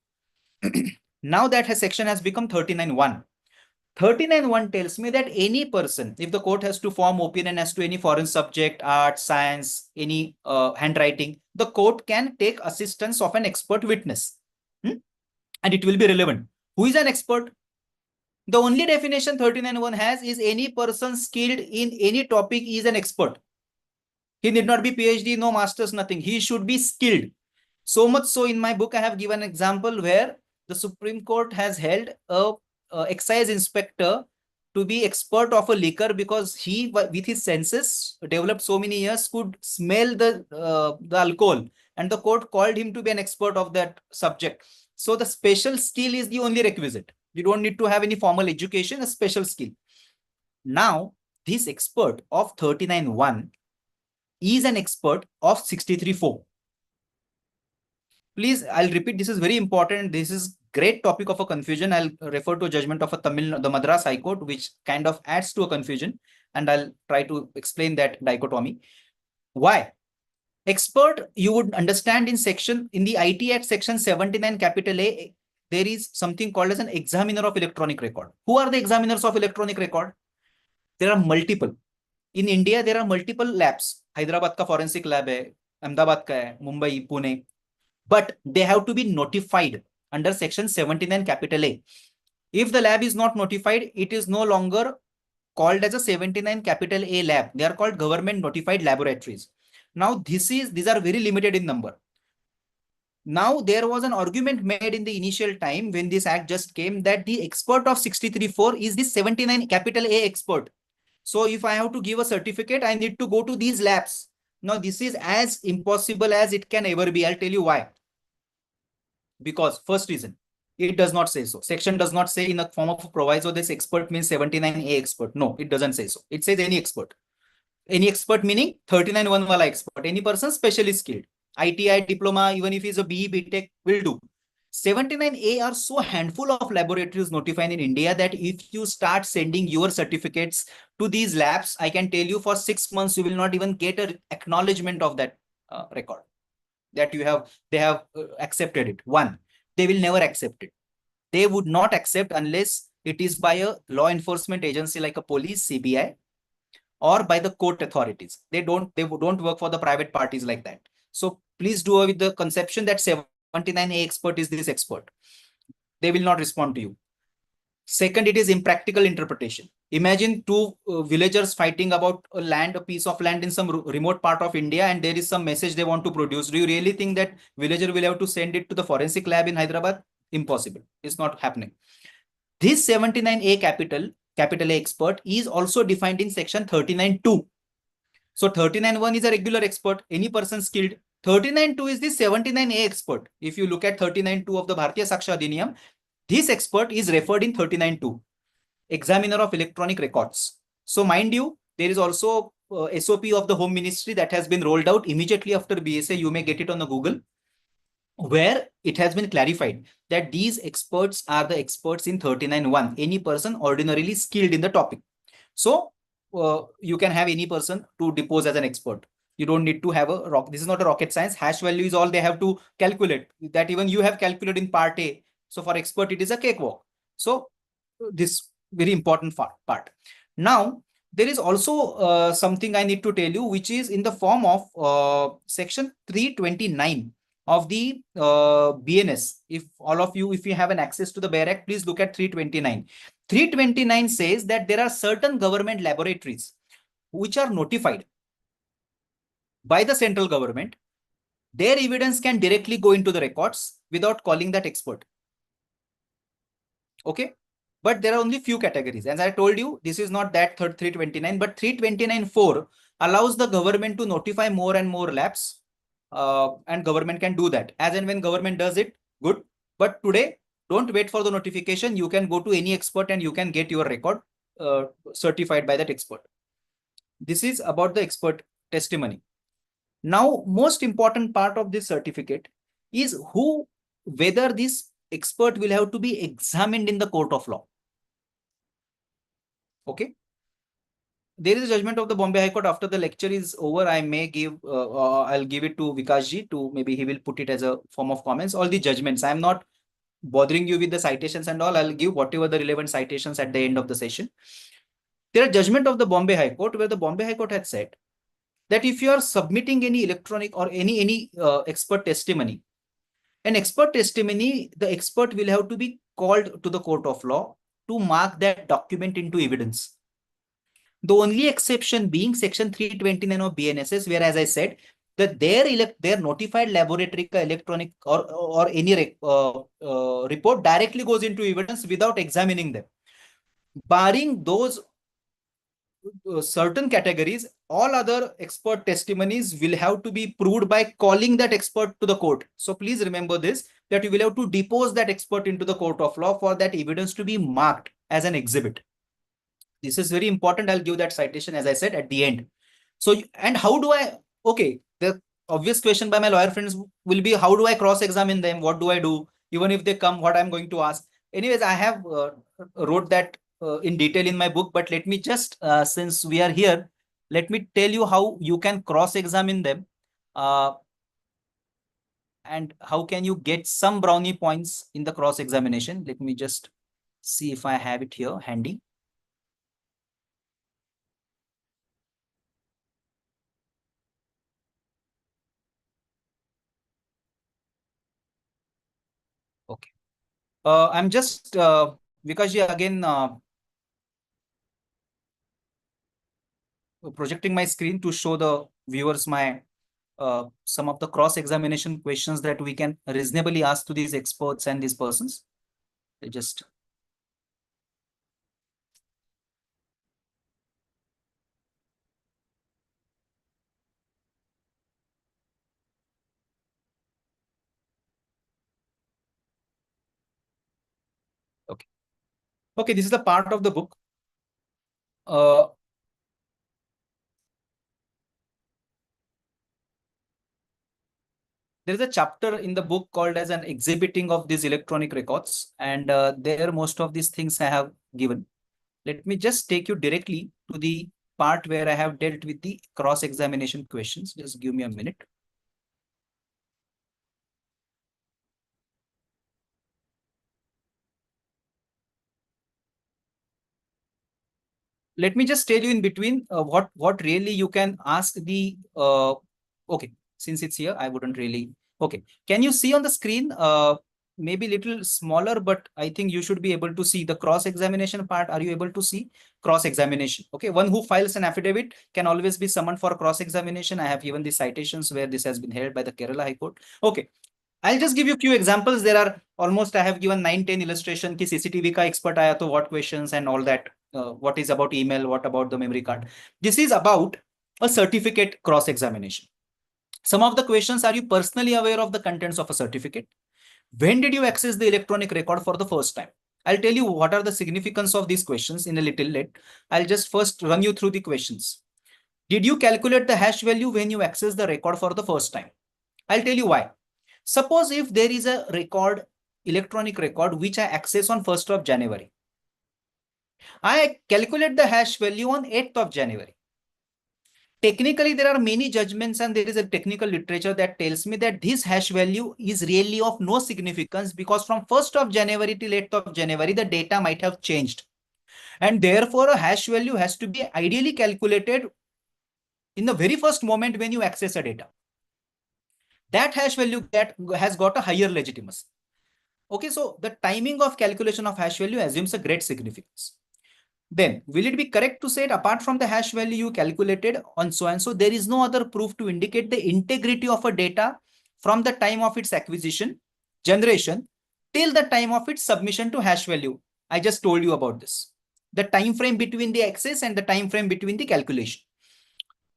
Now that section has become 39(1). 39(1) tells me that any person, if the court has to form opinion as to any foreign subject, art, science, any handwriting, the court can take assistance of an expert witness. And it will be relevant. Who is an expert? The only definition 39(1) has is any person skilled in any topic is an expert. He need not be PhD, no masters, nothing. He should be skilled. So much so, in my book, I have given an example where the Supreme Court has held a excise inspector to be expert of a liquor, because he, with his senses developed so many years, could smell the alcohol, and the court called him to be an expert of that subject. So the special skill is the only requisite. You don't need to have any formal education, a special skill. Now, this expert of 39.1 is an expert of 63.4. Please, I'll repeat, this is very important. This is great topic of a confusion. I'll refer to a judgment of the Madras High Court, which kind of adds to a confusion, and I'll try to explain that dichotomy. Why? Expert, you would understand in the IT Act section 79 capital A, there is something called as an examiner of electronic record. Who are the examiners of electronic record? There are multiple. In India, there are multiple labs. Hyderabad ka forensic lab hai, Ahmedabad ka hai, Mumbai, Pune. But they have to be notified under section 79 capital A. If the lab is not notified, it is no longer called as a 79 capital A lab. They are called government notified laboratories. Now, these are very limited in number. Now, there was an argument made in the initial time when this act just came that the expert of 63.4 is the 79 capital A expert. So if I have to give a certificate, I need to go to these labs. Now, this is as impossible as it can ever be. I'll tell you why. Because first reason, it does not say so. Section does not say in a form of a proviso this expert means 79A expert. No, it doesn't say so. It says any expert. Any expert meaning 39.1 wala expert. Any person specially skilled. ITI diploma, even if he's a BE, BTech, will do. 79A are so handful of laboratories notified in India that if you start sending your certificates to these labs, I can tell you for 6 months, you will not even get an acknowledgement of that record that they have accepted it. One, they will never accept it. They would not accept unless it is by a law enforcement agency like a police, CBI, or by the court authorities. They don't work for the private parties like that. So please do with the conception that 79A expert is this expert. They will not respond to you. Second, it is impractical interpretation. Imagine two villagers fighting about a piece of land in some remote part of India, and there is some message they want to produce. Do you really think that villager will have to send it to the forensic lab in Hyderabad? Impossible. It's not happening. This 79A capital A expert is also defined in section 39.2. So 39.1 is a regular expert, any person skilled. 39.2 is the 79A expert. If you look at 39.2 of the Bharatiya Saksha Adhiniyam, this expert is referred in 39.2, examiner of electronic records. So mind you, there is also SOP of the Home Ministry that has been rolled out immediately after BSA. You may get it on the Google, where it has been clarified that these experts are the experts in 39.1, any person ordinarily skilled in the topic. So you can have any person to depose as an expert. You don't need to have this is not a rocket science. Hash value is all they have to calculate, that even you have calculated in part A. So for expert, it is a cakewalk. So this very important part. Now, there is also something I need to tell you, which is in the form of section 329 of the BNS. If all of you, if you have an access to the BEAR Act, please look at 329. 329 says that there are certain government laboratories which are notified by the central government. Their evidence can directly go into the records without calling that expert. Okay. But there are only few categories. As I told you, this is not that 329, but 329.4 allows the government to notify more and more labs, and government can do that. As and when government does it, good. But today, don't wait for the notification. You can go to any expert and you can get your record certified by that expert. This is about the expert testimony. Now, most important part of this certificate is whether this expert will have to be examined in the court of law. Okay. There is a judgment of the Bombay High Court. After the lecture is over, I may give, I'll give it to Vikashji to maybe he will put it as a form of comments. All the judgments, I'm not bothering you with the citations and all. I'll give whatever the relevant citations at the end of the session. There are judgment of the Bombay High Court where the Bombay High Court had said that if you are submitting any electronic or any expert testimony, an expert testimony, the expert will have to be called to the court of law to mark that document into evidence. The only exception being section 329 of BNSS, where, as I said, that their notified laboratory electronic or any report directly goes into evidence without examining them. Barring those certain categories, all other expert testimonies will have to be proved by calling that expert to the court. So please remember this, that you will have to depose that expert into the court of law for that evidence to be marked as an exhibit. This is very important. I'll give that citation, as I said, at the end. So, and how do I, okay, the obvious question by my lawyer friends will be, how do I cross-examine them? What do I do? Even if they come, what I'm going to ask? Anyways, I have wrote that in detail in my book, but let me just, since we are here, let me tell you how you can cross-examine them. And how can you get some brownie points in the cross-examination? Let me just see if I have it here handy. Okay. I'm just Vikashji again projecting my screen to show the viewers my some of the cross-examination questions that we can reasonably ask to these experts and these persons. I just okay. Okay, this is the part of the book. There is a chapter in the book called as an exhibiting of these electronic records, and there most of these things I have given. Let me just take you directly to the part where I have dealt with the cross-examination questions. Just give me a minute. Let me just tell you in between what really you can ask the okay, since it's here, I wouldn't really. Okay, can you see on the screen? Maybe little smaller, but I think you should be able to see the cross-examination part. Are you able to see cross-examination? Okay, one who files an affidavit can always be summoned for cross-examination. I have given the citations where this has been held by the Kerala High Court. Okay, I'll just give you a few examples. There are almost, I have given 9-10 illustration ki CCTV ka expert aaya to what questions and all that. What is about email, what about the memory card. This is about a certificate cross-examination. Some of the questions, are you personally aware of the contents of a certificate? When did you access the electronic record for the first time? I'll tell you what are the significance of these questions in a little late. I'll just first run you through the questions. Did you calculate the hash value when you access the record for the first time? I'll tell you why. Suppose if there is a record, electronic record, which I access on 1st of January. I calculate the hash value on 8th of January. Technically, there are many judgments and there is a technical literature that tells me that this hash value is really of no significance because from 1st of January till 8th of January, the data might have changed. And therefore, a hash value has to be ideally calculated in the very first moment when you access a data. That hash value that has got a higher legitimacy. Okay, so the timing of calculation of hash value assumes a great significance. Then, will it be correct to say that apart from the hash value you calculated on so and so, there is no other proof to indicate the integrity of a data from the time of its acquisition, generation, till the time of its submission to hash value? I just told you about this. The time frame between the access and the time frame between the calculation.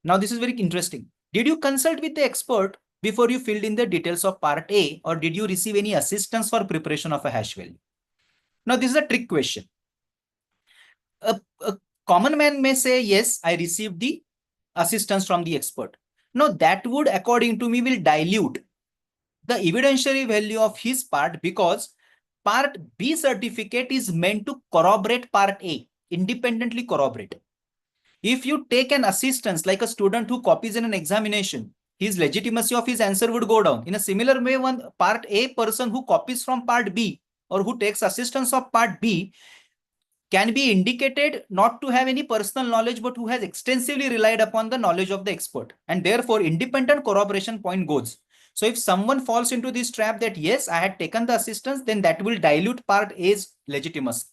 Now, this is very interesting. Did you consult with the expert before you filled in the details of part A, or did you receive any assistance for preparation of a hash value? Now, this is a trick question. A common man may say, yes, I received the assistance from the expert. Now, that would, according to me, will dilute the evidentiary value of his part because part B certificate is meant to corroborate part A, independently corroborate. If you take an assistance like a student who copies in an examination, his legitimacy of his answer would go down. In a similar way, one part A person who copies from part B or who takes assistance of part B can be indicated not to have any personal knowledge, but who has extensively relied upon the knowledge of the expert. And therefore, independent corroboration point goes. So if someone falls into this trap that, yes, I had taken the assistance, then that will dilute part A's legitimacy.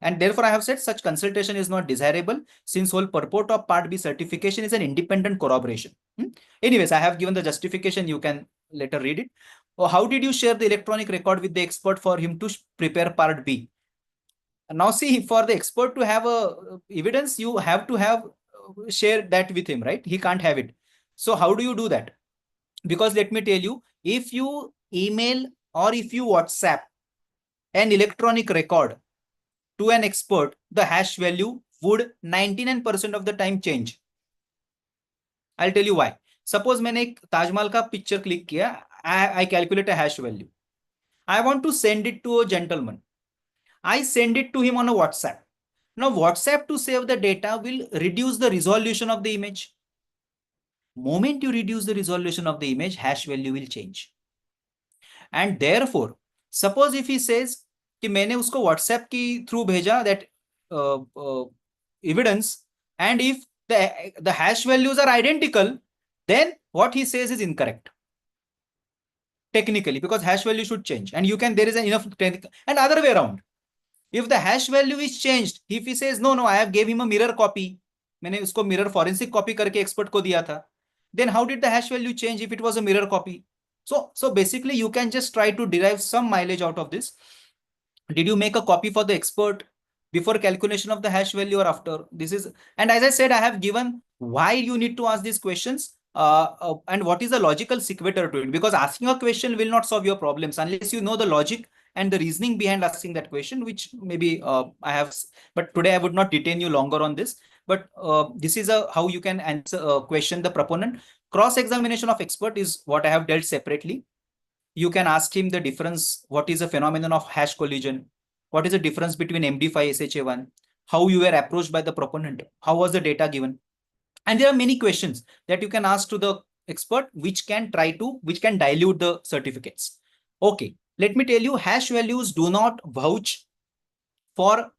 And therefore, I have said such consultation is not desirable since whole purport of part B certification is an independent corroboration. Anyways, I have given the justification. You can later read it. Or how did you share the electronic record with the expert for him to prepare part B? Now see, for the expert to have a evidence, you have to have share that with him, right? He can't have it. So how do you do that? Because let me tell you, if you email or if you WhatsApp an electronic record to an expert, the hash value would 99% of the time change. I'll tell you why. Suppose मैंने एक ताजमहल का picture click किया, I calculate a hash value. I want to send it to a gentleman. I send it to him on a WhatsApp. Now WhatsApp, to save the data, will reduce the resolution of the image. Moment you reduce the resolution of the image, hash value will change. And therefore, suppose if he says कि मैंने उसको WhatsApp की through भेजा that evidence, and if the hash values are identical, then what he says is incorrect technically, because hash value should change, and you can, there is enough technical, and other way around. If the hash value is changed, if he says no, I have gave him a mirror copy, मैंने उसको mirror forensic copy करके expert को दिया था, then how did the hash value change if it was a mirror copy? So basically you can just try to derive some mileage out of this. Did you make a copy for the expert before calculation of the hash value or after? This is, and as I said, I have given why you need to ask these questions and what is the logical sequitur to it, because asking a question will not solve your problems unless you know the logic and the reasoning behind asking that question, which maybe I have, but today I would not detain you longer on this. But this is how you can answer question the proponent. Cross-examination of expert is what I have dealt separately. You can ask him the difference, what is the phenomenon of hash collision, what is the difference between MD5 SHA1, how you were approached by the proponent, how was the data given. And there are many questions that you can ask to the expert, which can dilute the certificates. Okay, let me tell you, hash values do not vouch for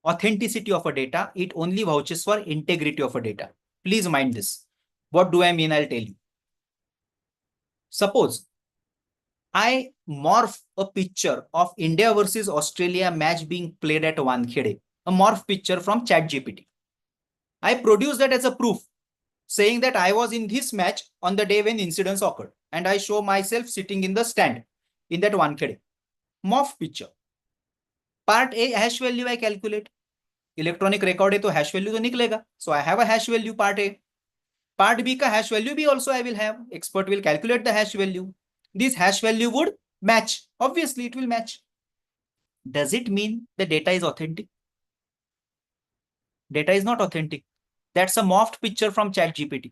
authenticity of a data. It only vouches for integrity of a data. Please mind this. What do I mean? I'll tell you. Suppose I morph a picture of India versus Australia match being played at Wankhede, a morph picture from ChatGPT. I produce that as a proof, saying that I was in this match on the day when incidents occurred, and I show myself sitting in the stand in that Wankhede. Morph picture. Part A, hash value I calculate. Electronic record है तो hash value तो निकलेगा. So I have a hash value part A. Part B का hash value भी also I will have. Expert will calculate the hash value. This hash value would match. Obviously, it will match. Does it mean the data is authentic? Data is not authentic. That's a morphed picture from ChatGPT.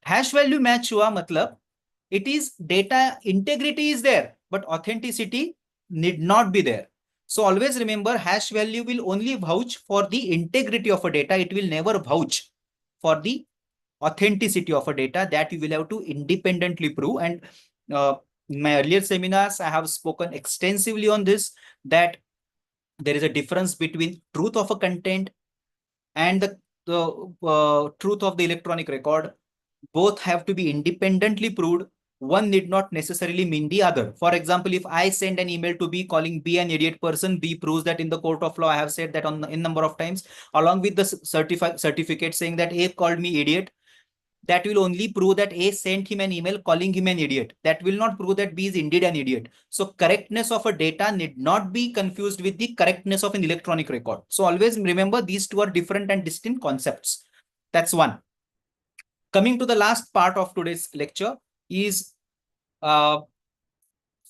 Hash value match हुआ मतलब it is data integrity is there, but authenticity need not be there. So always remember, hash value will only vouch for the integrity of a data. It will never vouch for the authenticity of a data. That you will have to independently prove. And in my earlier seminars, I have spoken extensively on this, that there is a difference between truth of a content and the truth of the electronic record. Both have to be independently proved. One need not necessarily mean the other. For example, if I send an email to B calling B an idiot person, B proves that in the court of law, I have said that in number of times, along with the certificate saying that A called me idiot, that will only prove that A sent him an email calling him an idiot. That will not prove that B is indeed an idiot. So correctness of a data need not be confused with the correctness of an electronic record. So always remember, these two are different and distinct concepts. That's one. Coming to the last part of today's lecture is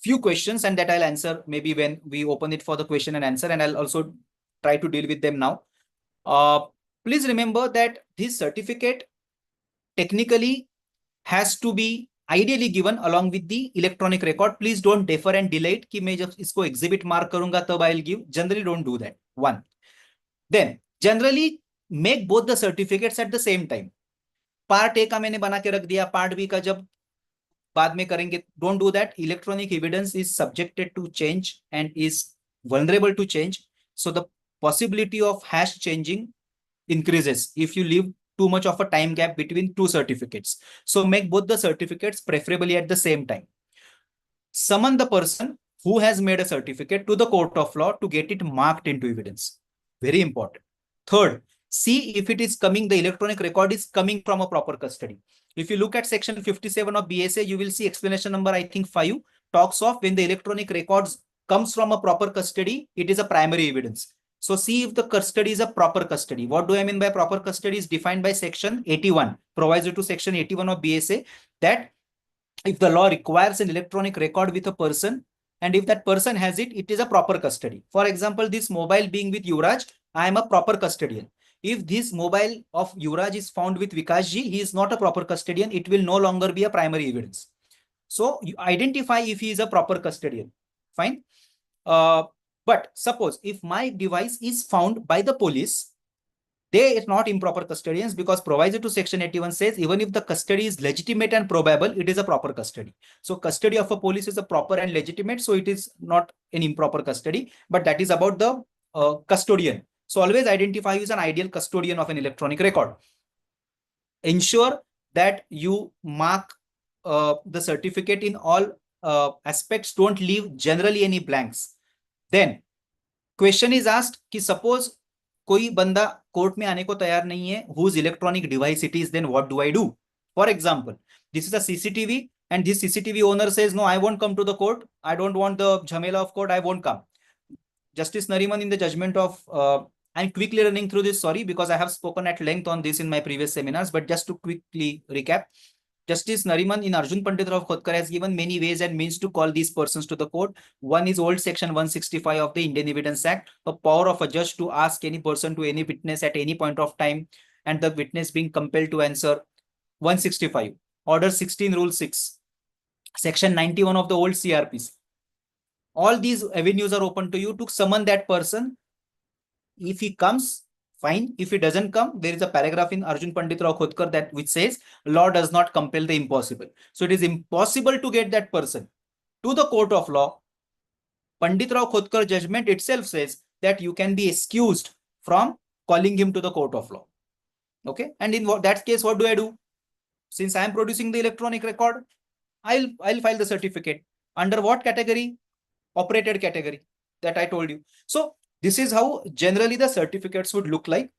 few questions, and that I'll answer maybe when we open it for the question and answer, and I'll also try to deal with them now. Please remember that this certificate technically has to be ideally given along with the electronic record. Please don't defer and delay it कि मैं जब इसको exhibit mark करूंगा तब I'll give. Generally don't do that. One. Then generally make both the certificates at the same time. Part A का मैंने बना के रख दिया, part B का जब बाद में करेंगे. Don't do that. Electronic evidence is subjected to change and is vulnerable to change. So the possibility of hash changing increases if you leave too much of a time gap between two certificates. So make both the certificates preferably at the same time. Summon the person who has made a certificate to the court of law to get it marked into evidence. Very important. Third, see if it is coming, the electronic record is coming from a proper custody. If you look at section 57 of BSA, you will see explanation number, I think 5, talks of when the electronic records comes from a proper custody, it is a primary evidence. So see if the custody is a proper custody. What do I mean by proper custody is defined by section 81, proviso to section 81 of BSA, that if the law requires an electronic record with a person, and if that person has it, it is a proper custody. For example, this mobile being with Yuvraj, I am a proper custodian. If this mobile of Yuvraj is found with Vikashji, he is not a proper custodian. It will no longer be a primary evidence. So you identify if he is a proper custodian. Fine. But suppose if my device is found by the police, they are not improper custodians, because proviso to section 81 says even if the custody is legitimate and probable, it is a proper custody. So custody of a police is a proper and legitimate, so it is not an improper custody, but that is about the custodian. So always identify who is an ideal custodian of an electronic record. Ensure that you mark the certificate in all aspects. Don't leave generally any blanks. Then question is asked कि suppose कोई बंदा court में आने को तैयार नहीं है, whose electronic device it is, then what do I do? For example, this is a CCTV and this CCTV owner says, no, I won't come to the court. I don't want the jhamela of court. I won't come. Justice Nariman, in the judgment of, I'm quickly running through this, sorry, because I have spoken at length on this in my previous seminars, but just to quickly recap, Justice Nariman in Arjun Pandit Rao Khotkar has given many ways and means to call these persons to the court. One is old section 165 of the Indian Evidence Act, a power of a judge to ask any person to any witness at any point of time, and the witness being compelled to answer. 165, Order 16, Rule 6, Section 91 of the old CRPs. All these avenues are open to you to summon that person. If he comes, fine. If he doesn't come, there is a paragraph in Arjun Pandit Rao Khotkar that which says law does not compel the impossible. So it is impossible to get that person to the court of law. Pandit Rao Khotkar judgment itself says that you can be excused from calling him to the court of law. Okay, and in that case, what do I do? Since I am producing the electronic record, I'll file the certificate. Under what category? Operated category that I told you. So this is how generally the certificates would look like.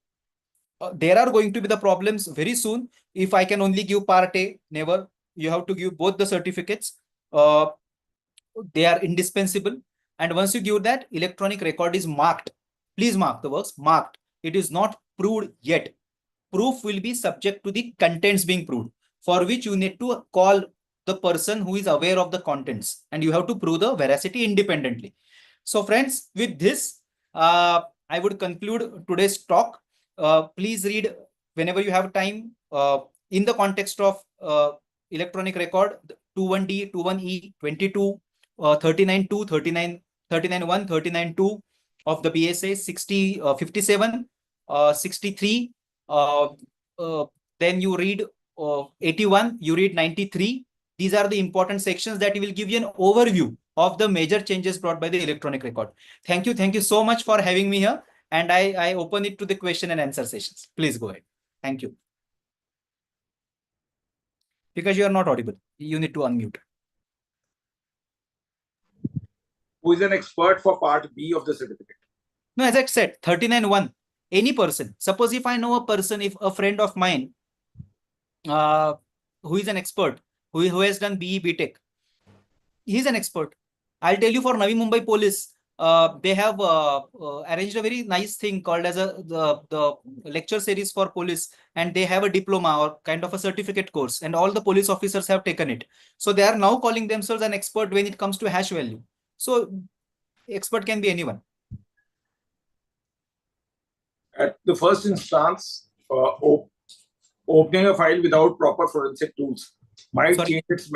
There are going to be the problems very soon. If I can only give part A, never. You have to give both the certificates. They are indispensable. And once you give that, electronic record is marked. Please mark the words, marked. It is not proved yet. Proof will be subject to the contents being proved, for which you need to call the person who is aware of the contents, and you have to prove the veracity independently. So friends, with this, I would conclude today's talk. Please read whenever you have time in the context of electronic record, 21D, 21E, 22, 39.2, 39, 39.1, 39.2 of the BSA, 60, 57, 63. Then you read 81, you read 93. These are the important sections that will give you an overview of the major changes brought by the electronic record. Thank you. Thank you so much for having me here. And I open it to the question and answer sessions. Please go ahead. Thank you. Because you are not audible, you need to unmute. Who is an expert for part B of the certificate? No, as I said, 39.1, any person. Suppose if I know a person, if a friend of mine who is an expert, who has done BE BTech, he's an expert. I'll tell you, for Navi Mumbai Police, they have arranged a very nice thing called as the lecture series for police, and they have a diploma or kind of a certificate course, and all the police officers have taken it. So they are now calling themselves an expert when it comes to hash value. So expert can be anyone. At the first instance, opening a file without proper forensic tools might change its.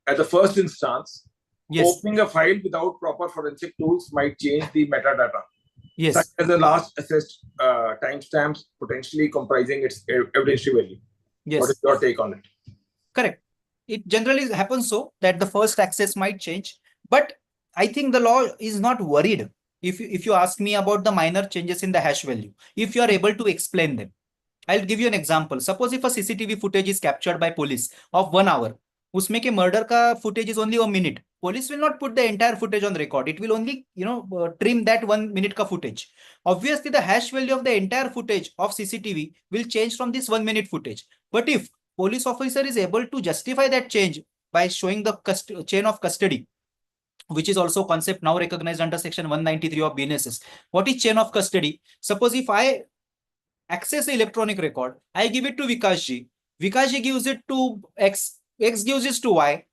At the first instance, yes, opening a file without proper forensic tools might change the metadata. Yes. Such as the last assessed timestamps potentially comprising its evidentiary value. Yes. What is your take on it? Correct. It generally happens so that the first access might change, but I think the law is not worried. If you ask me about the minor changes in the hash value, if you are able to explain them. I'll give you an example. Suppose if a CCTV footage is captured by police of 1 hour, उसमें के murder का footage is only a minute. Police will not put the entire footage on record. It will only, trim that 1 minute ka footage. Obviously, the hash value of the entire footage of CCTV will change from this 1 minute footage. But if police officer is able to justify that change by showing the chain of custody, which is also concept now recognized under section 193 of BNSS. What is chain of custody? Suppose if I access the electronic record, I give it to Vikashji. Vikashji gives it to X. X gives it to Y.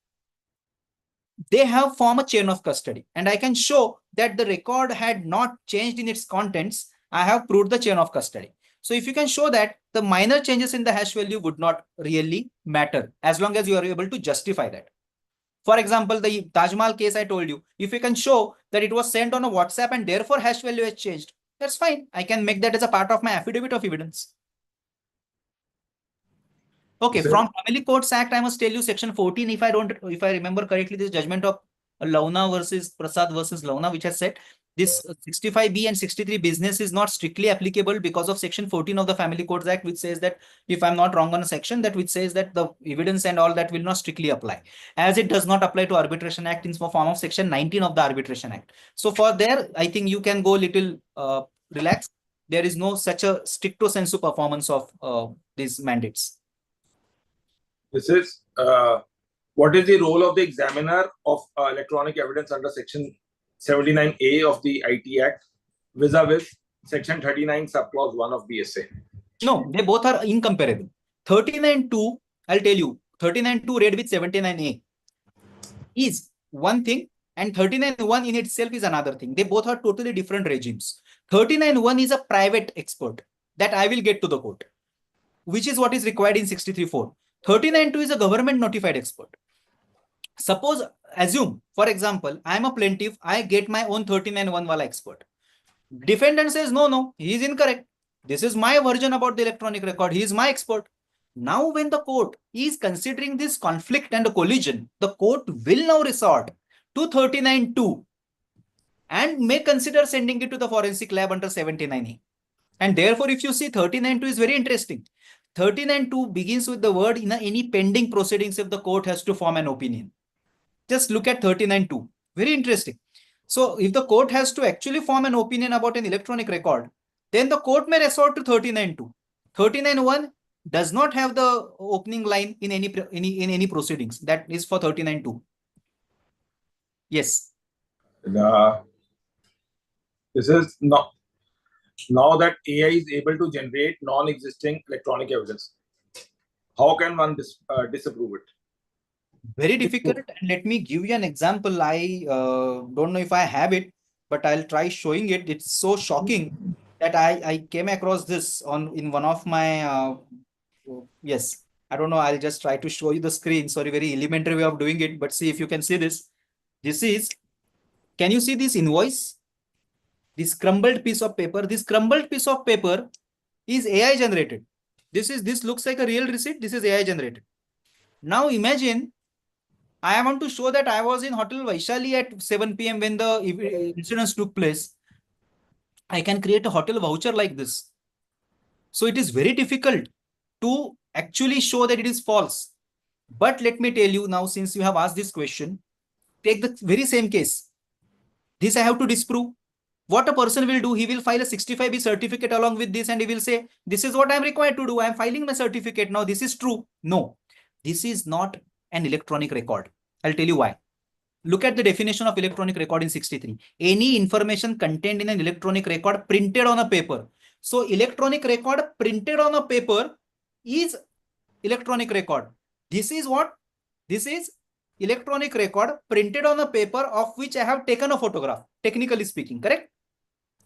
They have form a chain of custody, and I can show that the record had not changed in its contents. I have proved the chain of custody. So if you can show that, the minor changes in the hash value would not really matter as long as you are able to justify that. For example, the Taj Mahal case I told you, if you can show that it was sent on a WhatsApp and therefore hash value has changed, that's fine. I can make that as a part of my affidavit of evidence. Okay, Sir? from Family Courts Act, I must tell you section 14, if I remember correctly, this judgment of Launa versus Prasad versus Launa, which has said this 65B and 63 business is not strictly applicable because of section 14 of the Family Courts Act, which says that, if I'm not wrong on a section, that which says that the evidence and all that will not strictly apply, as it does not apply to Arbitration Act in form of section 19 of the Arbitration Act. So for there, I think you can go little relaxed. There is no such a stricto sensu performance of these mandates. This is what is the role of the examiner of electronic evidence under section 79A of the IT Act vis-a-vis section 39 subclause 1 of BSA? No, they both are incomparable. 39.2, I'll tell you, 39.2 read with 79A is one thing, and 39.1 in itself is another thing. They both are totally different regimes. 39.1 is a private expert that I will get to the court, which is what is required in 63.4. 39.2 is a government notified expert. Suppose, assume, for example, I am a plaintiff, I get my own 39.1 wala expert. Defendant says, no, he is incorrect. This is my version about the electronic record. He is my expert. Now, when the court is considering this conflict and a collision, the court will now resort to 39.2 and may consider sending it to the forensic lab under 79A. And therefore, if you see 39.2 is very interesting. 39.2 begins with the word in any pending proceedings if the court has to form an opinion. Just look at 39.2. Very interesting. So if the court has to actually form an opinion about an electronic record, then the court may resort to 39.2. 39.1 does not have the opening line in any proceedings. That is for 39.2. Yes. This is now that AI is able to generate non-existing electronic evidence. How can one disapprove it? Very difficult. And let me give you an example. I don't know if I have it, but I'll try showing it. It's so shocking that I came across this in one of my yes. I don't know. I'll just try to show you the screen. Sorry, very elementary way of doing it. But see if you can see this. This is, can you see this invoice? This crumbled piece of paper. This crumbled piece of paper is AI generated. This looks like a real receipt. This is AI generated. Now imagine I want to show that I was in Hotel Vaishali at 7 p.m. when the incidents took place. I can create a hotel voucher like this. So it is very difficult to actually show that it is false. But let me tell you now, since you have asked this question, take the very same case. This I have to disprove. What a person will do, he will file a 65B certificate along with this and he will say, this is what I am required to do. I am filing my certificate. Now this is true. No, this is not an electronic record. I'll tell you why. Look at the definition of electronic record in 63. Any information contained in an electronic record printed on a paper. So electronic record printed on a paper is electronic record. This is what? This is electronic record printed on a paper of which I have taken a photograph, technically speaking, correct?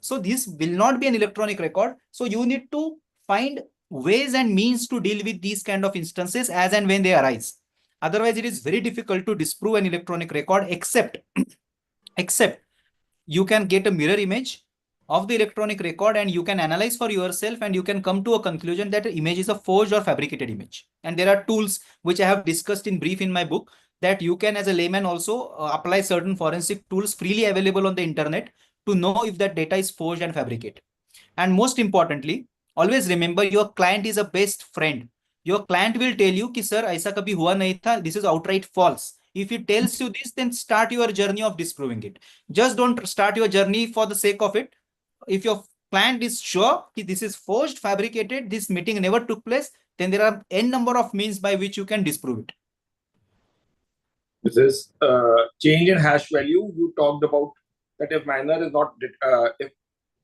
So this will not be an electronic record. So you need to find ways and means to deal with these kind of instances as and when they arise. Otherwise, it is very difficult to disprove an electronic record except you can get a mirror image of the electronic record and you can analyze for yourself and you can come to a conclusion that the image is a forged or fabricated image. And there are tools which I have discussed in brief in my book that you can as a layman also apply certain forensic tools freely available on the internet to know if that data is forged and fabricated. And most importantly, always remember your client is a best friend. Your client will tell you कि sir ऐसा कभी हुआ नहीं था, this is outright false. If he tells you this, then start your journey of disproving it. Just don't start your journey for the sake of it. If your client is sure that this is forged, fabricated, this meeting never took place, then there are n number of means by which you can disprove it. This is change in hash value. You talked about that if minor is not if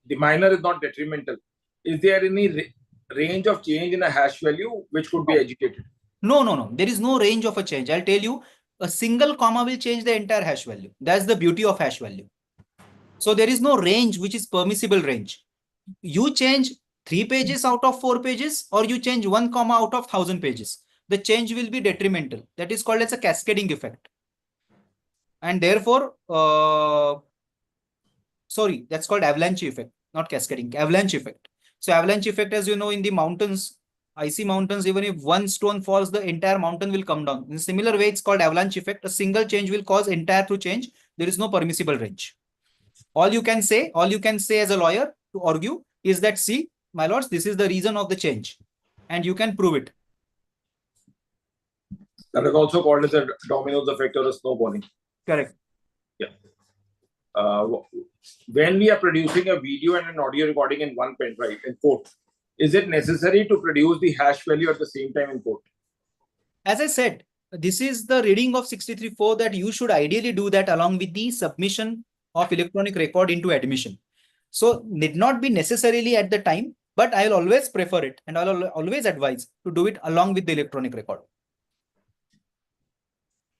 the minor is not detrimental, is there any range of change in a hash value which could be educated? No. There is no range of a change. I'll tell you, a single comma will change the entire hash value. That's the beauty of hash value. So there is no range which is permissible range. You change 3 pages out of 4 pages, or you change 1 comma out of 1000 pages. The change will be detrimental. That is called as a cascading effect. And therefore, sorry, that's called avalanche effect, not cascading, avalanche effect. So avalanche effect, as you know, in the mountains, icy mountains, even if one stone falls, the entire mountain will come down. In a similar way, it's called avalanche effect. A single change will cause entire to change. There is no permissible range. All you can say as a lawyer to argue is that, see, my lords, this is the reason of the change, and you can prove it. That is also called as a dominoes effect or a snowballing. Correct. Yeah. When we are producing a video and an audio recording in one pen drive in court, is it necessary to produce the hash value at the same time in court? As I said, this is the reading of 63.4 that you should ideally do that along with the submission of electronic record into admission. So need not be necessarily at the time, but I will always prefer it, and I will always advise to do it along with the electronic record.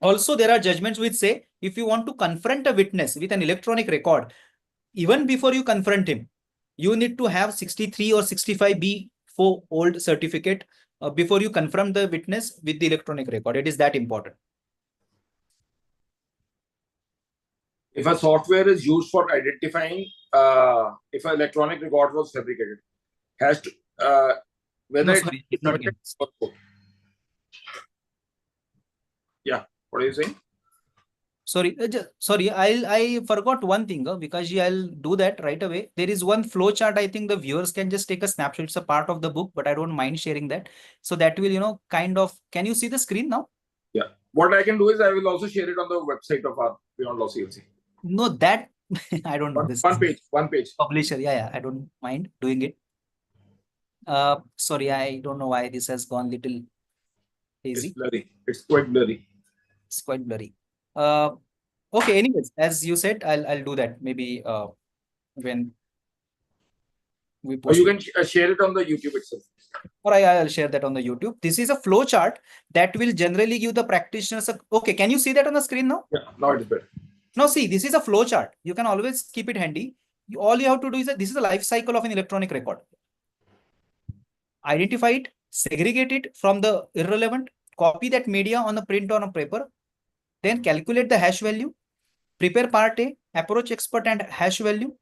Also, there are judgments which say if you want to confront a witness with an electronic record, even before you confront him, you need to have 63 or 65B4 old certificate before you confront the witness with the electronic record. It is that important. If a software is used for identifying if an electronic record was fabricated, has to whether No, sorry, did not get this. Yeah, what are you saying? Sorry, I forgot one thing because I'll do that right away. There is one flow chart. I think the viewers can just take a snapshot. It's a part of the book, but I don't mind sharing that. So that will, kind of, can you see the screen now? Yeah. What I can do is I will also share it on the website of our Beyond Law CLC. No, that I don't know. One page. Publisher. Yeah, I don't mind doing it. Sorry, I don't know why this has gone little hazy. It's blurry. It's quite blurry. It's quite blurry. Okay. Anyways, as you said, I'll do that maybe when we post. Or you can share it on the YouTube itself. Or I'll share that on the YouTube. This is a flow chart that will generally give the practitioners okay, can you see that on the screen now? Yeah, now it is better. Now see, this is a flow chart. You can always keep it handy. All you have to do is that this is the life cycle of an electronic record. Identify it, segregate it from the irrelevant, copy that media on a print on a paper, then calculate the hash value, prepare part A, approach expert and hash value,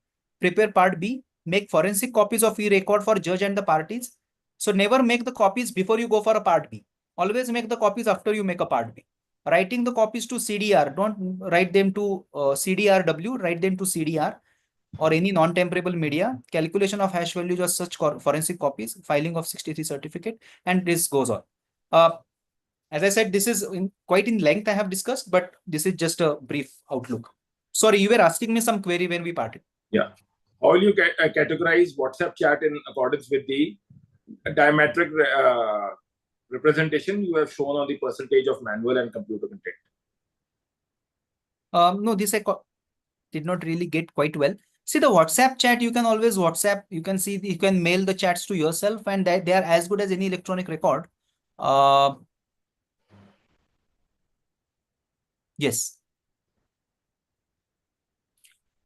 prepare part B, make forensic copies of e-record for judge and the parties. So never make the copies before you go for a part B. Always make the copies after you make a part B. Writing the copies to CDR, don't write them to CDRW, write them to CDR or any non-temperable media, calculation of hash values of such forensic copies, filing of 63 certificate, and this goes on. As I said, this is quite in length I have discussed, but this is just a brief outlook. Sorry, you were asking me some query when we parted. Yeah. How will you categorize WhatsApp chat in accordance with the diametric representation you have shown on the percentage of manual and computer content? No, this I did not really get quite well. See, the WhatsApp chat, you can always WhatsApp, you can see, you can mail the chats to yourself, and they are as good as any electronic record. Yes.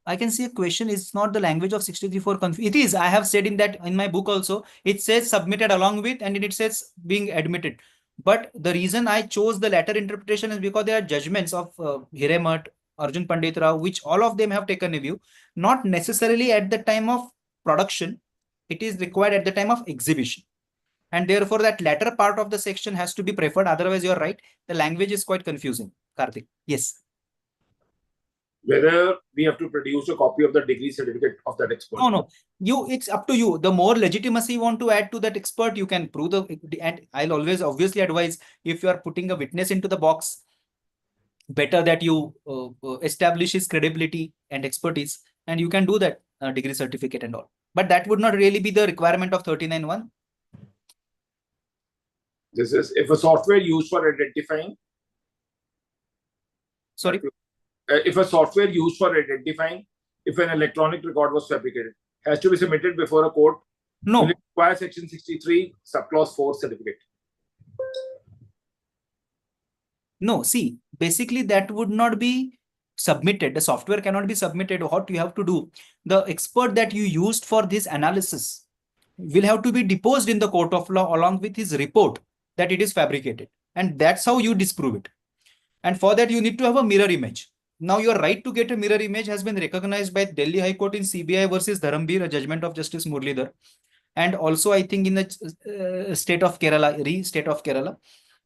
I can see a question. It's not the language of 63.4. It is. I have said in that in my book also. It says submitted along with, and it says being admitted. But the reason I chose the latter interpretation is because there are judgments of Hiremat, Arjun Pandit Rao, which all of them have taken a view, not necessarily at the time of production. It is required at the time of exhibition. And therefore, that latter part of the section has to be preferred. Otherwise, you're right. The language is quite confusing. Karthik. Yes. Whether we have to produce a copy of the degree certificate of that expert. No. It's up to you. The more legitimacy you want to add to that expert, you can prove and I'll always obviously advise, if you are putting a witness into the box, better that you establish his credibility and expertise, and you can do that degree certificate and all. But that would not really be the requirement of 39.1. This is if a software used for identifying Sorry. If a software used for identifying if an electronic record was fabricated has to be submitted before a court, will No, it require Section 63, subclause 4 certificate? no. See, basically that would not be submitted. The software cannot be submitted. What you have to do, the expert that you used for this analysis will have to be deposed in the court of law along with his report that it is fabricated. And that's how you disprove it. And for that, you need to have a mirror image. Now, your right to get a mirror image has been recognized by Delhi High Court in CBI versus Dharambir, a judgment of Justice Murlidhar. And also, I think in the state of Kerala,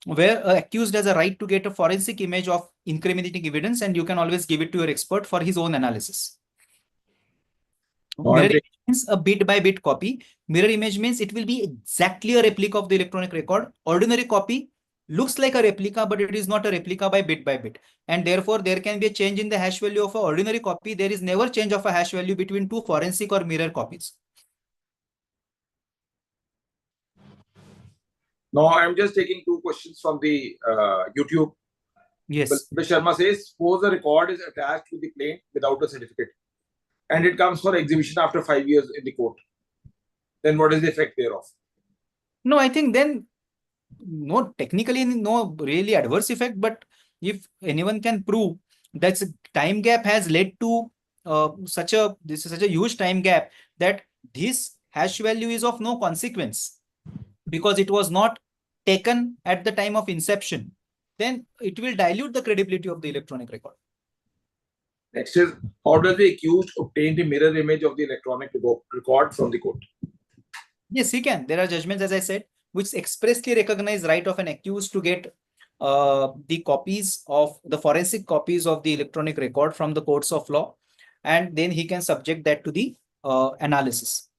where accused has a right to get a forensic image of incriminating evidence, and you can always give it to your expert for his own analysis. Mirror image means a bit by bit copy. Mirror image means it will be exactly a replica of the electronic record. Ordinary copy looks like a replica, but it is not a replica by bit. And therefore, there can be a change in the hash value of an ordinary copy. There is never change of a hash value between two forensic or mirror copies. Now, I'm just taking two questions from the YouTube. Yes. The Sharma says, suppose the record is attached to the plane without a certificate and it comes for exhibition after 5 years in the court. Then what is the effect thereof? No, I think then no, technically no really adverse effect, but if anyone can prove that time gap has led to such a huge time gap that this hash value is of no consequence because it was not taken at the time of inception, then it will dilute the credibility of the electronic record. Next is, how does the accused obtain the mirror image of the electronic record from the court? Yes, he can. There are judgments, as I said, which expressly recognize right of an accused to get the copies of the forensic copies of the electronic record from the courts of law, and then he can subject that to the analysis.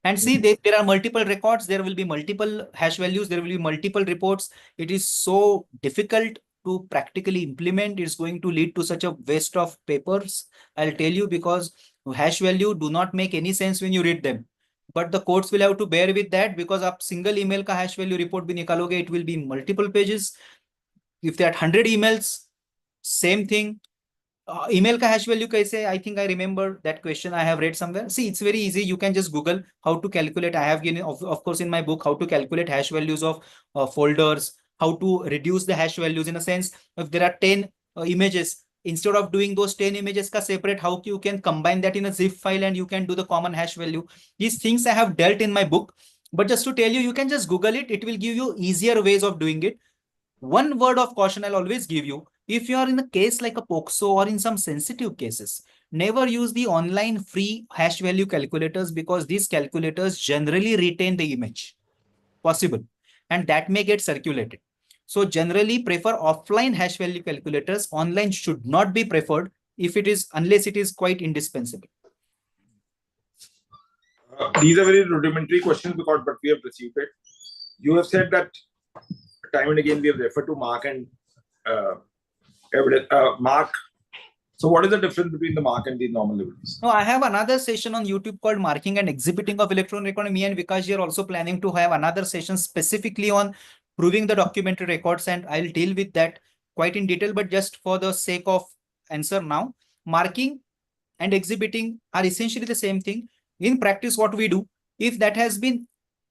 And see, there are multiple records, there will be multiple hash values, there will be multiple reports. It is so difficult to practically implement. It's going to lead to such a waste of papers. I'll tell you, because hash value do not make any sense when you read them. But the courts will have to bear with that, because a single email ka hash value report bhi nikaloge, it will be multiple pages. If there are 100 emails, same thing. Email ka hash value kaise? I think I remember that question I have read somewhere. See, it's very easy. You can just Google how to calculate. I have given, of course, in my book, how to calculate hash values of folders, how to reduce the hash values. In a sense, if there are 10 images, instead of doing those 10 images ka separate, how you can combine that in a zip file and you can do the common hash value. These things I have dealt in my book. But just to tell you, you can just Google it. It will give you easier ways of doing it. One word of caution I'll always give you: if you are in a case like a POXO or in some sensitive cases, never use the online free hash value calculators, because these calculators generally retain the image possible and that may get circulated. So generally prefer offline hash value calculators. Online should not be preferred if it is, unless it is quite indispensable. These are very rudimentary questions, but we have received it. You have said that time and again we have referred to mark and mark. So what is the difference between the mark and the normal evidence? No, I have another session on YouTube called Marking and Exhibiting of Electronic Record. Me and Vikash are also planning to have another session specifically on proving the documentary records, and I'll deal with that quite in detail. But just for the sake of answer now, marking and exhibiting are essentially the same thing. In practice, what we do, if that has been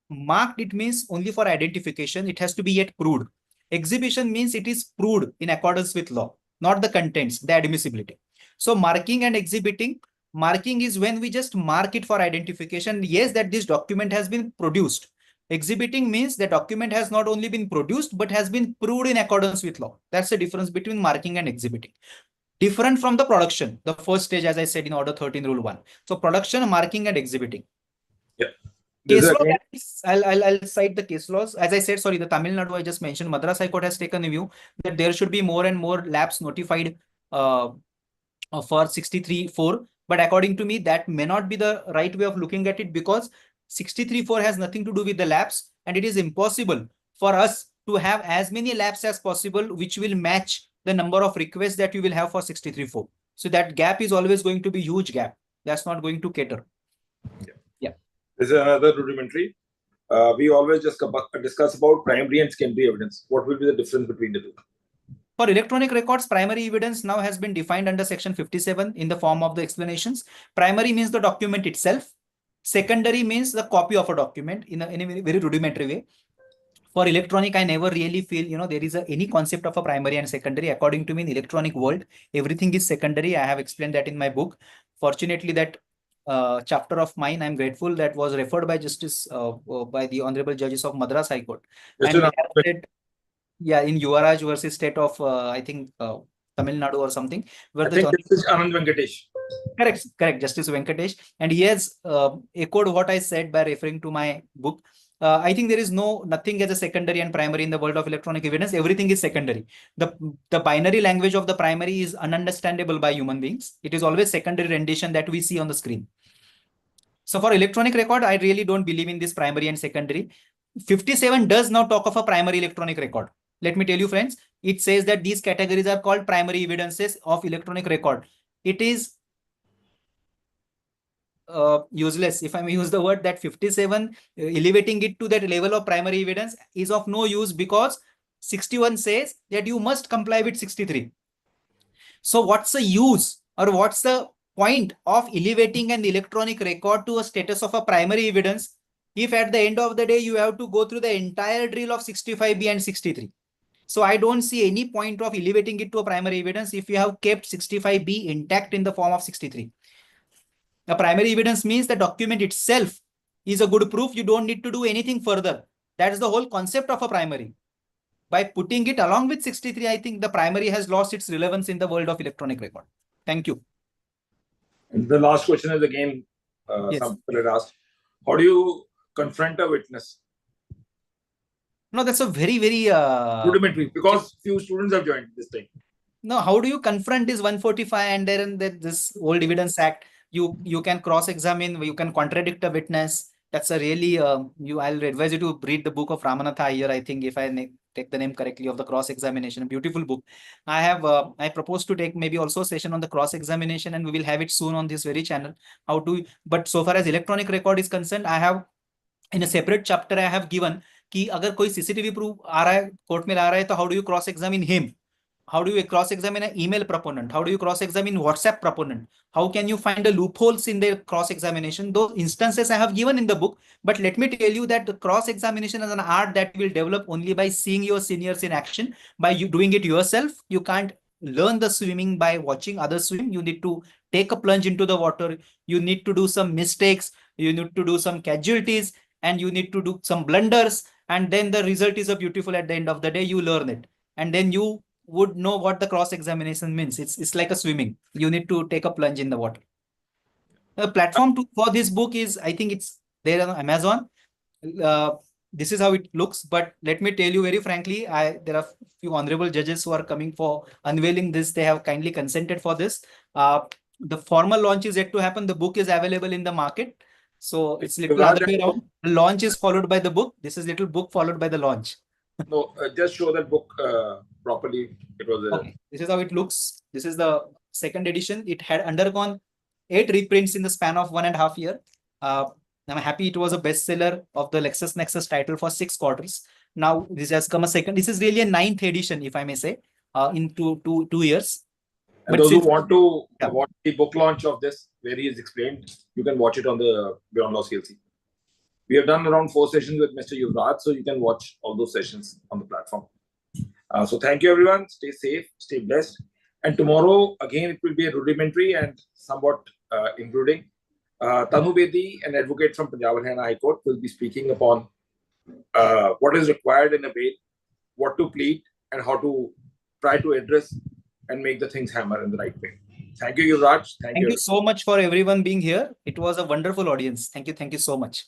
marked, it means only for identification. It has to be yet proved. Exhibition means it is proved in accordance with law, not the contents, the admissibility. So marking and exhibiting, marking is when we just mark it for identification. Yes, that this document has been produced. Exhibiting means the document has not only been produced, but has been proved in accordance with law. That's the difference between marking and exhibiting. Different from the production, the first stage, as I said in Order 13, Rule 1. So production, marking, and exhibiting. Yeah. Case law, I'll cite the case laws. As I said, sorry, the Tamil Nadu I just mentioned, Madras High Court has taken a view that there should be more and more labs notified for 63.4. But according to me, that may not be the right way of looking at it, because 63.4 has nothing to do with the labs, and it is impossible for us to have as many labs as possible which will match the number of requests that you will have for 63.4. So that gap is always going to be huge gap. That's not going to cater. Yeah. This is another rudimentary. We always just discuss about primary and secondary evidence. What will be the difference between the two? For electronic records, primary evidence now has been defined under section 57 in the form of the explanations. Primary means the document itself. Secondary means the copy of a document in a very rudimentary way. For electronic, I never really feel, there is any concept of a primary and secondary. According to me, in electronic world, everything is secondary. I have explained that in my book. Fortunately, that chapter of mine, I'm grateful, that was referred by Justice by the Honorable Judges of Madras High Court. And they have said, yeah, in Yuvaraj versus state of, I think, Tamil Nadu or something, where I think this is Anand Venkatesh. Correct, Justice Venkatesh. And he has echoed what I said by referring to my book. I think there is nothing as a secondary and primary in the world of electronic evidence. Everything is secondary. The binary language of the primary is ununderstandable by human beings. It is always secondary rendition that we see on the screen. So for electronic record, I really don't believe in this primary and secondary. 57 does now talk of a primary electronic record. Let me tell you, friends, it says that these categories are called primary evidences of electronic record. It is useless, if I may use the word, that 57 elevating it to that level of primary evidence is of no use, because 61 says that you must comply with 63. So what's the use, or what's the point of elevating an electronic record to a status of a primary evidence if at the end of the day you have to go through the entire drill of 65B and 63? So I don't see any point of elevating it to a primary evidence if you have kept 65B intact in the form of 63. A primary evidence means the document itself is a good proof. You don't need to do anything further. That is the whole concept of a primary. By putting it along with 63, I think the primary has lost its relevance in the world of electronic record. Thank you. And the last question is again, Yes. some people had asked, how do you confront a witness? No, that's a very, very rudimentary, because few students have joined this thing. No, how do you confront this 145 and then this old evidence act? You can cross-examine, you can contradict a witness. That's a really I'll advise you to read the book of Ramanatha Iyer, I think, if I take the name correctly, of the cross-examination. A beautiful book. I propose to take maybe also a session on the cross-examination, and we will have it soon on this very channel. But so far as electronic record is concerned, I have in a separate chapter I have given कि अगर कोई CCTV proof आ रहा है, court में ला रहा है, तो how do you cross-examine him? How do you cross-examine an email proponent? How do you cross-examine WhatsApp proponent? How can you find the loopholes in their cross-examination? Those instances I have given in the book. But let me tell you that the cross-examination is an art that you will develop only by seeing your seniors in action. By you doing it yourself, you can't learn the swimming by watching others swim. You need to take a plunge into the water. You need to do some mistakes. You need to do some casualties. And you need to do some blunders. And then the result is a beautiful, at the end of the day, you learn it. And then you would know what the cross-examination means. It's like a swimming. You need to take a plunge in the water. The platform for this book is, I think it's there on Amazon. This is how it looks. But let me tell you very frankly, there are few honorable judges who are coming for unveiling this. They have kindly consented for this. The formal launch is yet to happen. The book is available in the market. So it's little other way around. The launch is followed by the book. This is little book followed by the launch. No, just show that book properly. It was okay. This is how it looks. This is the second edition. It had undergone 8 reprints in the span of 1.5 years. I'm happy it was a bestseller of the LexisNexis title for 6 quarters. Now this has come a second. This is really a 9th edition, if I may say, in two years. And those who want to watch the book launch of this, where he is explained, you can watch it on the Beyond Law CLC. We have done around 4 sessions with Mr. Yuvraj, so you can watch all those sessions on the platform. So thank you, everyone. Stay safe, stay blessed. And tomorrow, again, it will be a rudimentary and somewhat including Tanu Bedi, an advocate from Punjab Haryana High Court, will be speaking upon what is required in a bail, what to plead, and how to try to address and make the things hammer in the right way. Thank you, Yuvraj. Thank you so much for everyone being here. It was a wonderful audience. Thank you so much.